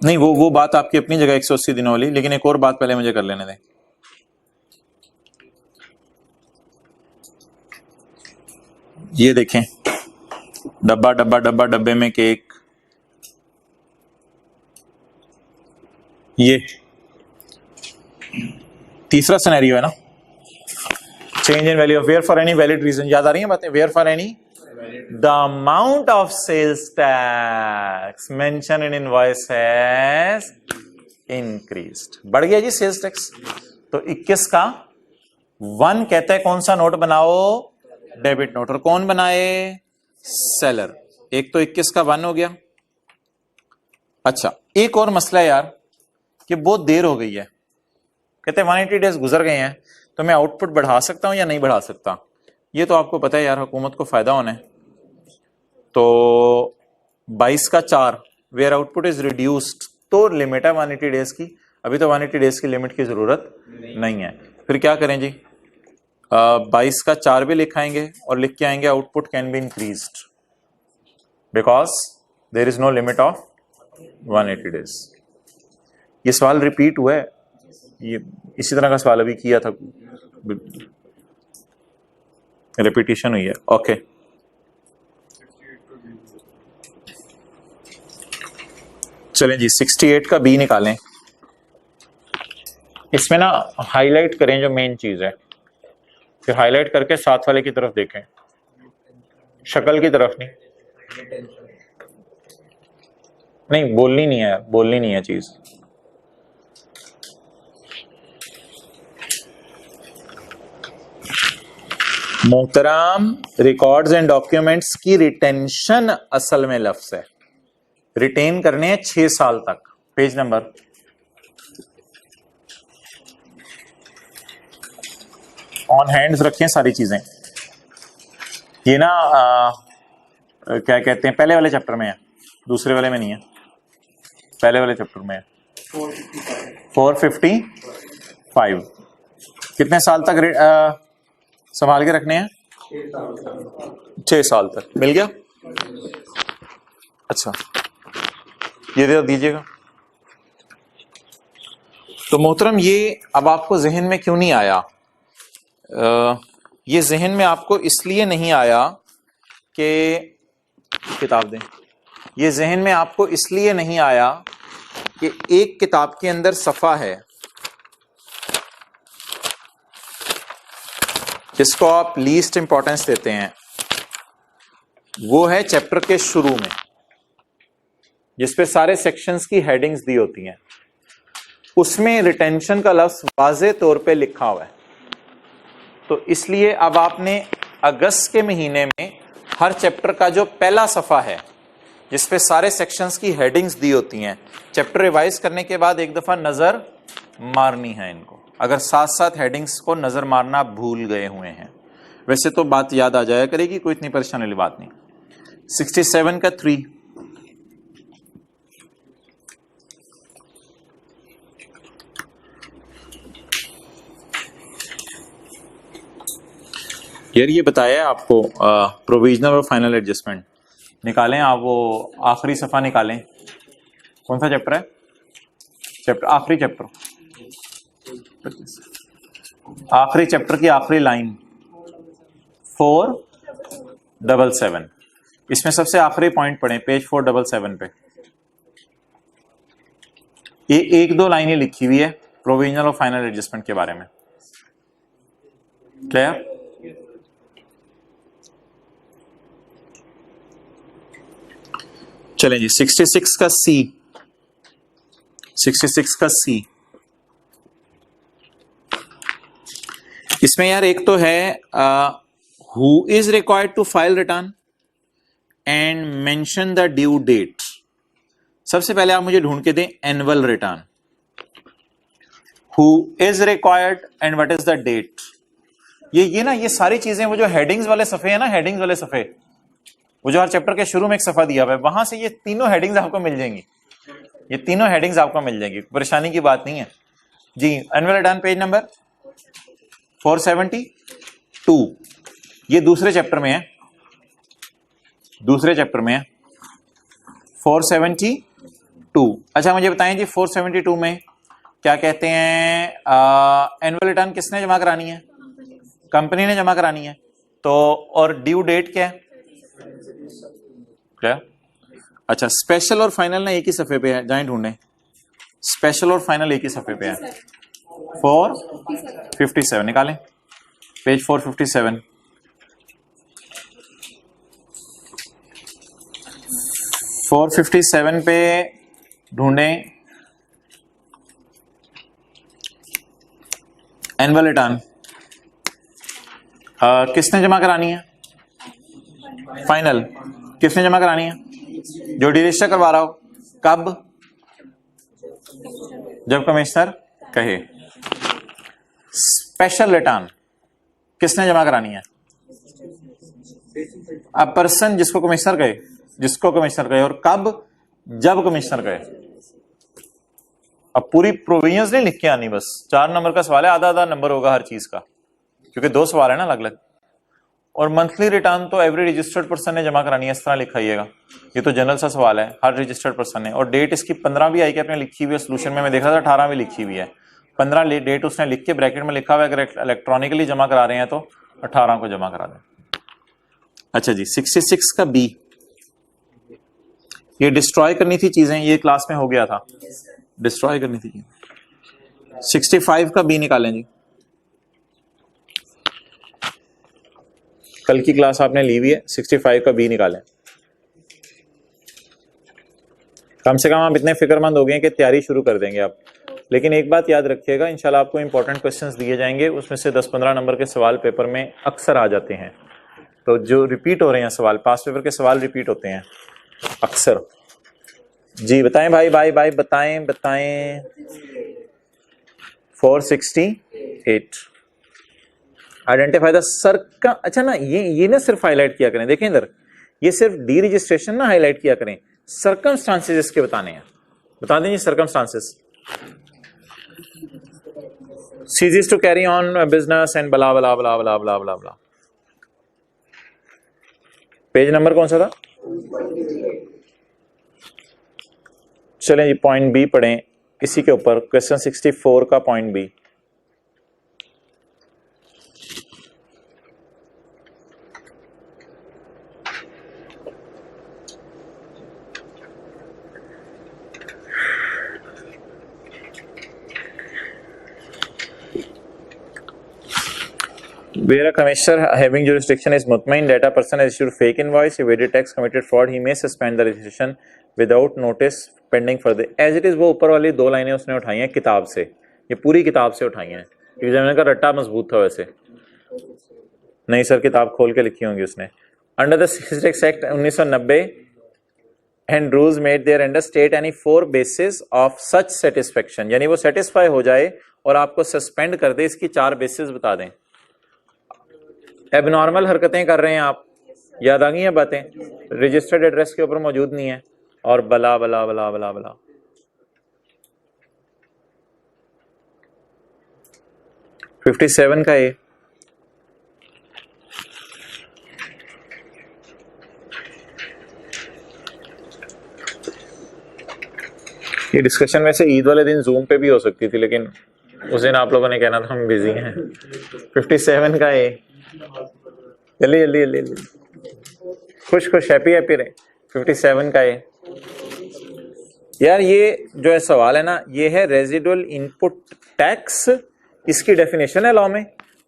A: नहीं, वो बात आपकी अपनी जगह 180 दिनों वाली, लेकिन एक और बात पहले मुझे कर लेने दें। ये देखें, डब्बा डब्बा डब्बा, डब्बे में केक, ये तीसरा सिनेरियो है ना, change in value of where for any valid reason. याद आ रही है बातें? Where for any the amount of sales tax mention in invoice has increased, बढ़ गया जी सेल्स टैक्स। तो 21 का 1 कहता है कौन सा नोट बनाओ? Debit note. और कौन बनाए? सेलर। एक तो 21 का 1 हो गया। अच्छा, एक और मसला है यार कि बहुत देर हो गई है, कहते हैं 180 डेज गुजर गए हैं, तो मैं आउटपुट बढ़ा सकता हूं या नहीं बढ़ा सकता? ये तो आपको पता है यार, हुकूमत को फायदा होना है। तो 22 का 4, वेयर आउटपुट इज रिड्यूस्ड, तो लिमिट है 180 डेज की। अभी तो 180 डेज की लिमिट की जरूरत नहीं है। फिर क्या करें जी? 22 का 4 भी लिखाएंगे और लिख के आएंगे output can be increased because there is no limit of 180 days. ये सवाल रिपीट हुआ है, ये इसी तरह का सवाल अभी किया था, रिपीटिशन हुई है। ओके, चलें जी 68 का बी निकालें। इसमें ना हाईलाइट करें जो मेन चीज है, फिर हाईलाइट करके साथ वाले की तरफ देखें, शक्ल की तरफ नहीं। नहीं, बोलनी नहीं है, बोलनी नहीं है चीज। मोहतराम, रिकॉर्ड्स एंड डॉक्यूमेंट्स की रिटेंशन असल में लफ्ज है, रिटेन करने हैं 6 साल तक। पेज नंबर ऑन हैंड्स रखें सारी चीजें। ये ना क्या कहते हैं, पहले वाले चैप्टर में है, दूसरे वाले में नहीं है, पहले वाले चैप्टर में है। 455 कितने साल तक संभाल के रखने हैं? 6 साल तक। मिल गया? अच्छा, ये दे दीजिएगा। तो मोहतरम, ये अब आपको जहन में क्यों नहीं आया? ये जहन में आपको इसलिए नहीं आया कि किताब दें, ये जहन में आपको इसलिए नहीं आया कि एक किताब के अंदर सफ़ा है जिसको आप लीस्ट इंपॉर्टेंस देते हैं, वो है चैप्टर के शुरू में जिसपे सारे सेक्शंस की हेडिंग्स दी होती हैं, उसमें रिटेंशन का लफ्ज वाज़े तौर पे लिखा हुआ है। तो इसलिए अब आपने
B: अगस्त के महीने में हर चैप्टर का जो पहला सफा है जिसपे सारे सेक्शंस की हेडिंग्स दी होती हैं, चैप्टर रिवाइज करने के बाद एक दफा नजर मारनी है इनको, अगर साथ साथ हेडिंग्स को नजर मारना भूल गए हुए हैं। वैसे तो बात याद आ जाया करेगी, कोई इतनी परेशानी वाली बात नहीं। 67 का 3, यार ये बताया आपको प्रोविजनल और फाइनल एडजस्टमेंट निकालें आप, वो आखिरी सफा निकालें। कौन सा चैप्टर है? चैप्टर आखिरी चैप्टर, आखिरी चैप्टर की आखिरी लाइन 477, इसमें सबसे आखिरी पॉइंट पढ़े पेज 477 पे। ये एक दो लाइनें लिखी हुई है प्रोविजनल और फाइनल एडजस्टमेंट के बारे में। क्लियर? चलें जी, 66 का सी, 66 का सी, इसमें यार एक तो है who is required to file return and mention the due date. सबसे पहले आप मुझे ढूंढ के दें annual return, who is required and what is the date. ये ना, ये सारी चीजें वो जो हेडिंग्स वाले सफे है ना, हेडिंग्स वाले सफे, वो जो हर चैप्टर के शुरू में एक सफा दिया हुआ है, वहां से ये तीनों हेडिंग्स आपको मिल जाएंगी, ये तीनों हेडिंग्स आपको मिल जाएंगी, परेशानी की बात नहीं है जी। एनुअल रिटर्न पेज नंबर 472, ये दूसरे चैप्टर में है, दूसरे चैप्टर में है 472। अच्छा मुझे बताएं जी 472 में क्या कहते हैं, एनुअल रिटर्न किसने जमा करानी है? कंपनी ने जमा करानी है। तो और ड्यू डेट क्या है? क्या? अच्छा स्पेशल और फाइनल ना एक ही सफे पे है, जाएं ढूंढें। स्पेशल और फाइनल एक ही सफे पे है। 457 निकालें, पेज 457। 457 पे ढूंढें एनुअल रिटर्न। किसने जमा करानी है? फाइनल। किसने जमा करानी है? जो रजिस्टर करवा रहा हो। कब? जब कमिश्नर कहे। स्पेशल रिटर्न किसने जमा करानी है? अ पर्सन जिसको कमिश्नर कहे, जिसको कमिश्नर कहे। और कब? जब कमिश्नर कहे। अब पूरी प्रोविजंस नहीं लिख के आनी, बस 4 नंबर का सवाल है, आधा आधा नंबर होगा हर चीज का, क्योंकि 2 सवाल है ना अलग अलग। और मंथली रिटर्न तो एवरी रजिस्टर्ड पर्सन ने जमा करानी है, इस तरह लिखाइएगा। ये तो जनरल सा सवाल है, हर रजिस्टर्ड पर्सन ने। और डेट इसकी 15 भी आई कि आपने लिखी हुई है सोल्यूशन में, मैं देख रहा था 18 भी लिखी हुई है। 15 डेट उसने लिख के ब्रैकेट में लिखा हुआ है, अगर इलेक्ट्रॉनिकली जमा करा रहे हैं तो 18 को जमा करा दें। अच्छा जी 66 का बी, ये डिस्ट्रॉय करनी थी चीजें, ये क्लास में हो गया था, डिस्ट्रॉय करनी थी। 65 का बी निकालें जी। कल की क्लास आपने ली हुई है, 65 का बी निकालें। कम से कम आप इतने फिक्रमंद हो गए कि तैयारी शुरू कर देंगे आप। लेकिन एक बात याद रखिएगा, इंशाल्लाह आपको इंपॉर्टेंट क्वेश्चंस दिए जाएंगे, उसमें से 10-15 नंबर के सवाल पेपर में अक्सर आ जाते हैं। तो जो रिपीट हो रहे हैं सवाल, पास पेपर के सवाल रिपीट होते हैं अक्सर। जी बताएं भाई, भाई बताएं बताएं। 468 आइडेंटिफाई द सर्कम। अच्छा ना, ये ना सिर्फ हाईलाइट किया करें, देखें इधर, ये सिर्फ डी रजिस्ट्रेशन ना हाईलाइट किया करें, सर्कमस्टांसेस इसके बताने हैं। बता दें circumstances. Ceases to carry on business and blah blah blah blah blah blah बला। पेज नंबर कौन सा था? चलें जी पॉइंट बी पढ़ें इसी के ऊपर, क्वेश्चन 64 का point B. Where a commissioner having jurisdiction is mutmain that a person has issued fake invoice, evaded tax, committed fraud, he may suspend the registration without notice pending further. As it is, वो ऊपर वाली 2 लाइनें उसने उठाई हैं किताब से, ये पूरी किताब से उठाई हैं, क्योंकि मैंने कहा रट्टा मजबूत था वैसे। नहीं सर, किताब खोल के लिखी होंगी उसने। Under the statistics act 1990 and rules made thereunder state any 4 basis of such satisfaction, यानी वो सेटिस्फाई हो जाए और आपको सस्पेंड कर दे, इसकी 4 बेसिस बता दें। एबनॉर्मल हरकतें कर रहे हैं आप, याद आ गई हैं बातें, रजिस्टर्ड एड्रेस के ऊपर मौजूद नहीं है, और बला बला बला बला बला। । 57 का ए, ये डिस्कशन वैसे ईद वाले दिन जूम पे भी हो सकती थी, लेकिन उस दिन आप लोगों ने कहना था हम बिजी हैं। 57 का ए, जल्दी जल्दी जल्दी जल्दी, खुश खुश हैप्पी हैप्पी रहे। 57 का ए, यार ये जो है सवाल है ना, ये है रेजिडुअल इनपुट टैक्स, इसकी डेफिनेशन है लॉ में,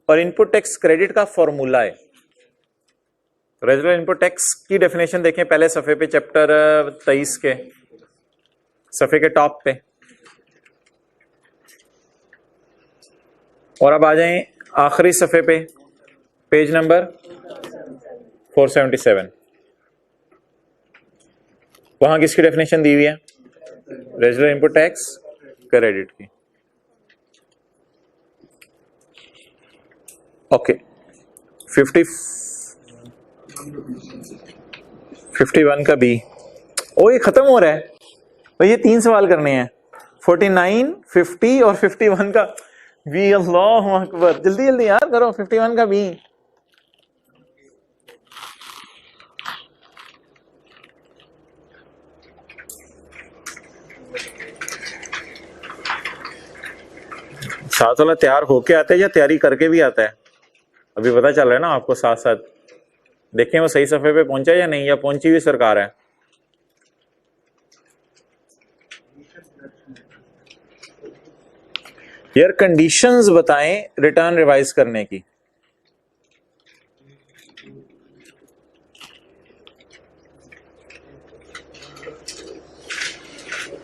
B: और इनपुट टैक्स क्रेडिट का फॉर्मूला है। रेजिडुअल इनपुट टैक्स की डेफिनेशन देखें पहले सफे पे, चैप्टर 23 के सफे के टॉप पे, और अब आ जाएं आखिरी सफे पे, पेज नंबर 477। वहां किसकी डेफिनेशन दी हुई है? रेजिडुअल इनपुट टैक्स क्रेडिट की। ओके, 51 का बी। ओ ये खत्म हो रहा है भाई, ये 3 सवाल करने हैं, 49, 50 और 51 का बी। अल्लाह अकबर, जल्दी जल्दी यार करो। 51 का बी, साथ वाला तैयार होके आता है या तैयारी करके भी आता है? अभी पता चल रहा है ना आपको साथ साथ। देखें वो सही सफे पे पहुंचा या नहीं, या पहुंची हुई सरकार है। यार कंडीशंस बताएं रिटर्न रिवाइज करने की।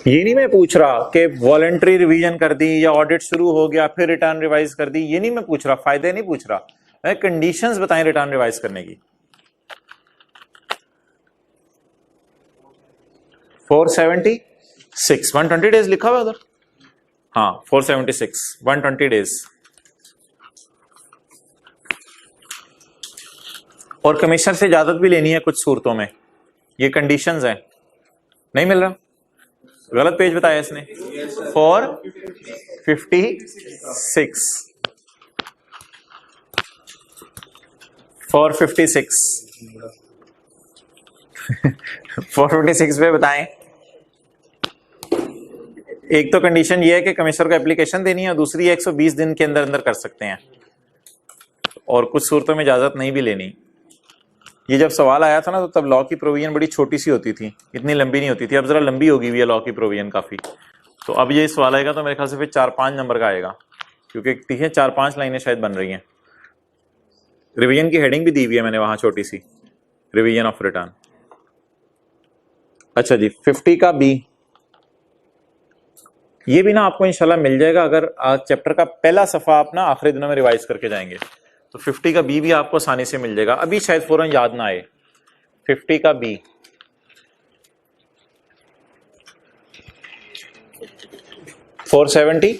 B: ये नहीं मैं पूछ रहा कि वॉलंटरी रिवीजन कर दी या ऑडिट शुरू हो गया फिर रिटर्न रिवाइज कर दी, ये नहीं मैं पूछ रहा, फायदे नहीं पूछ रहा मैं, कंडीशंस बताएं रिटर्न रिवाइज करने की। 476, 120 डेज लिखा हुआ उधर, हाँ 476, 120 डेज। और कमिश्नर से इजाजत भी लेनी है कुछ सूरतों में, ये कंडीशंस हैं। नहीं मिल रहा, गलत पेज बताया इसने। 456, 456 पे बताएं। एक तो कंडीशन ये है कि कमिश्नर को एप्लीकेशन देनी है, और दूसरी 120 दिन के अंदर अंदर कर सकते हैं, और कुछ सूरतों में इजाजत नहीं भी लेनी। ये जब सवाल आया था ना, तो तब लॉ की प्रोविजन बड़ी छोटी सी होती थी, इतनी लंबी नहीं होती थी। अब जरा लंबी होगी हुई है लॉ की प्रोविजन काफी। तो अब ये सवाल आएगा तो मेरे ख्याल से फिर 4-5 नंबर का आएगा, क्योंकि ठीक है 4-5 लाइनें शायद बन रही हैं। रिवीजन की हेडिंग भी दी हुई है मैंने वहां छोटी सी, रिवीजन ऑफ रिटर्न। अच्छा जी, 50 का बी, ये भी ना आपको इंशाल्लाह मिल जाएगा अगर आज चैप्टर का पहला सफा आप ना आखिरी दिनों में रिवाइज करके जाएंगे, तो 50 का बी भी आपको आसानी से मिल जाएगा। अभी शायद फौरन याद ना आए। 50 का बी, $470,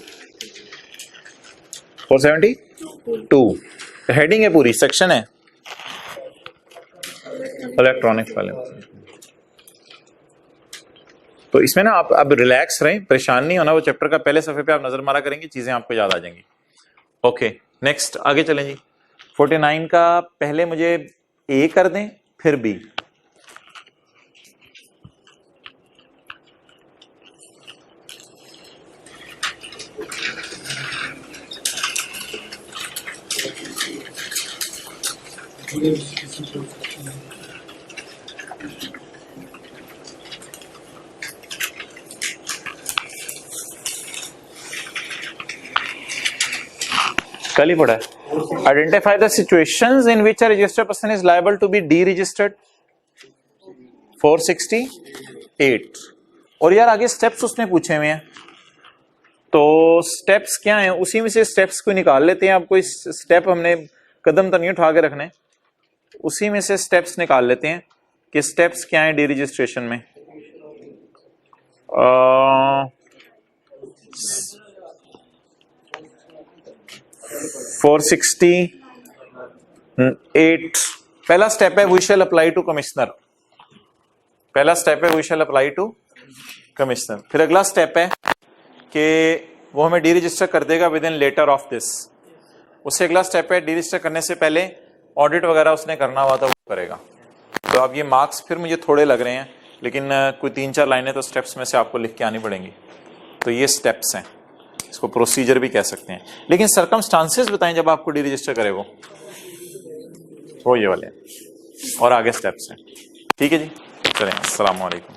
B: 472 हेडिंग है, पूरी सेक्शन है इलेक्ट्रॉनिक्स वाले। तो इसमें ना आप अब रिलैक्स रहें, परेशान नहीं होना। वो चैप्टर का पहले सफे पे आप नजर मारा करेंगे, चीजें आपको याद आ जाएंगी। ओके नेक्स्ट आगे चलें जी। 49 का पहले मुझे ए कर दें फिर बी। कल ही पढ़ा है। Identify the situations in which a registered person is liable to be deregistered. 468। और यार आगे स्टेप्स उसने पूछे हुए हैं, तो स्टेप्स क्या हैं, उसी में से स्टेप्स को निकाल लेते हैं। अब कोई स्टेप हमने कदम तो नहीं उठा के रखने, उसी में से स्टेप्स निकाल लेते हैं कि स्टेप्स क्या है डी रजिस्ट्रेशन में। 468 पहला स्टेप है we shall apply to commissioner, पहला स्टेप है we shall apply to commissioner. फिर अगला स्टेप है कि वो हमें डी रजिस्टर कर देगा within letter of this. उससे अगला स्टेप है डी रजिस्टर करने से पहले ऑडिट वगैरह उसने करना हुआ था वो करेगा। तो अब ये मार्क्स फिर मुझे थोड़े लग रहे हैं, लेकिन कोई 3-4 लाइनें तो स्टेप्स में से आपको लिख के आनी पड़ेंगी। तो ये स्टेप्स हैं, इसको प्रोसीजर भी कह सकते हैं, लेकिन सर्कमस्टांसेस बताएं जब आपको डी रजिस्टर करे वो ये वाले हैं और आगे स्टेप्स हैं। ठीक है जी, चलें, अस्सलाम वालेकुम।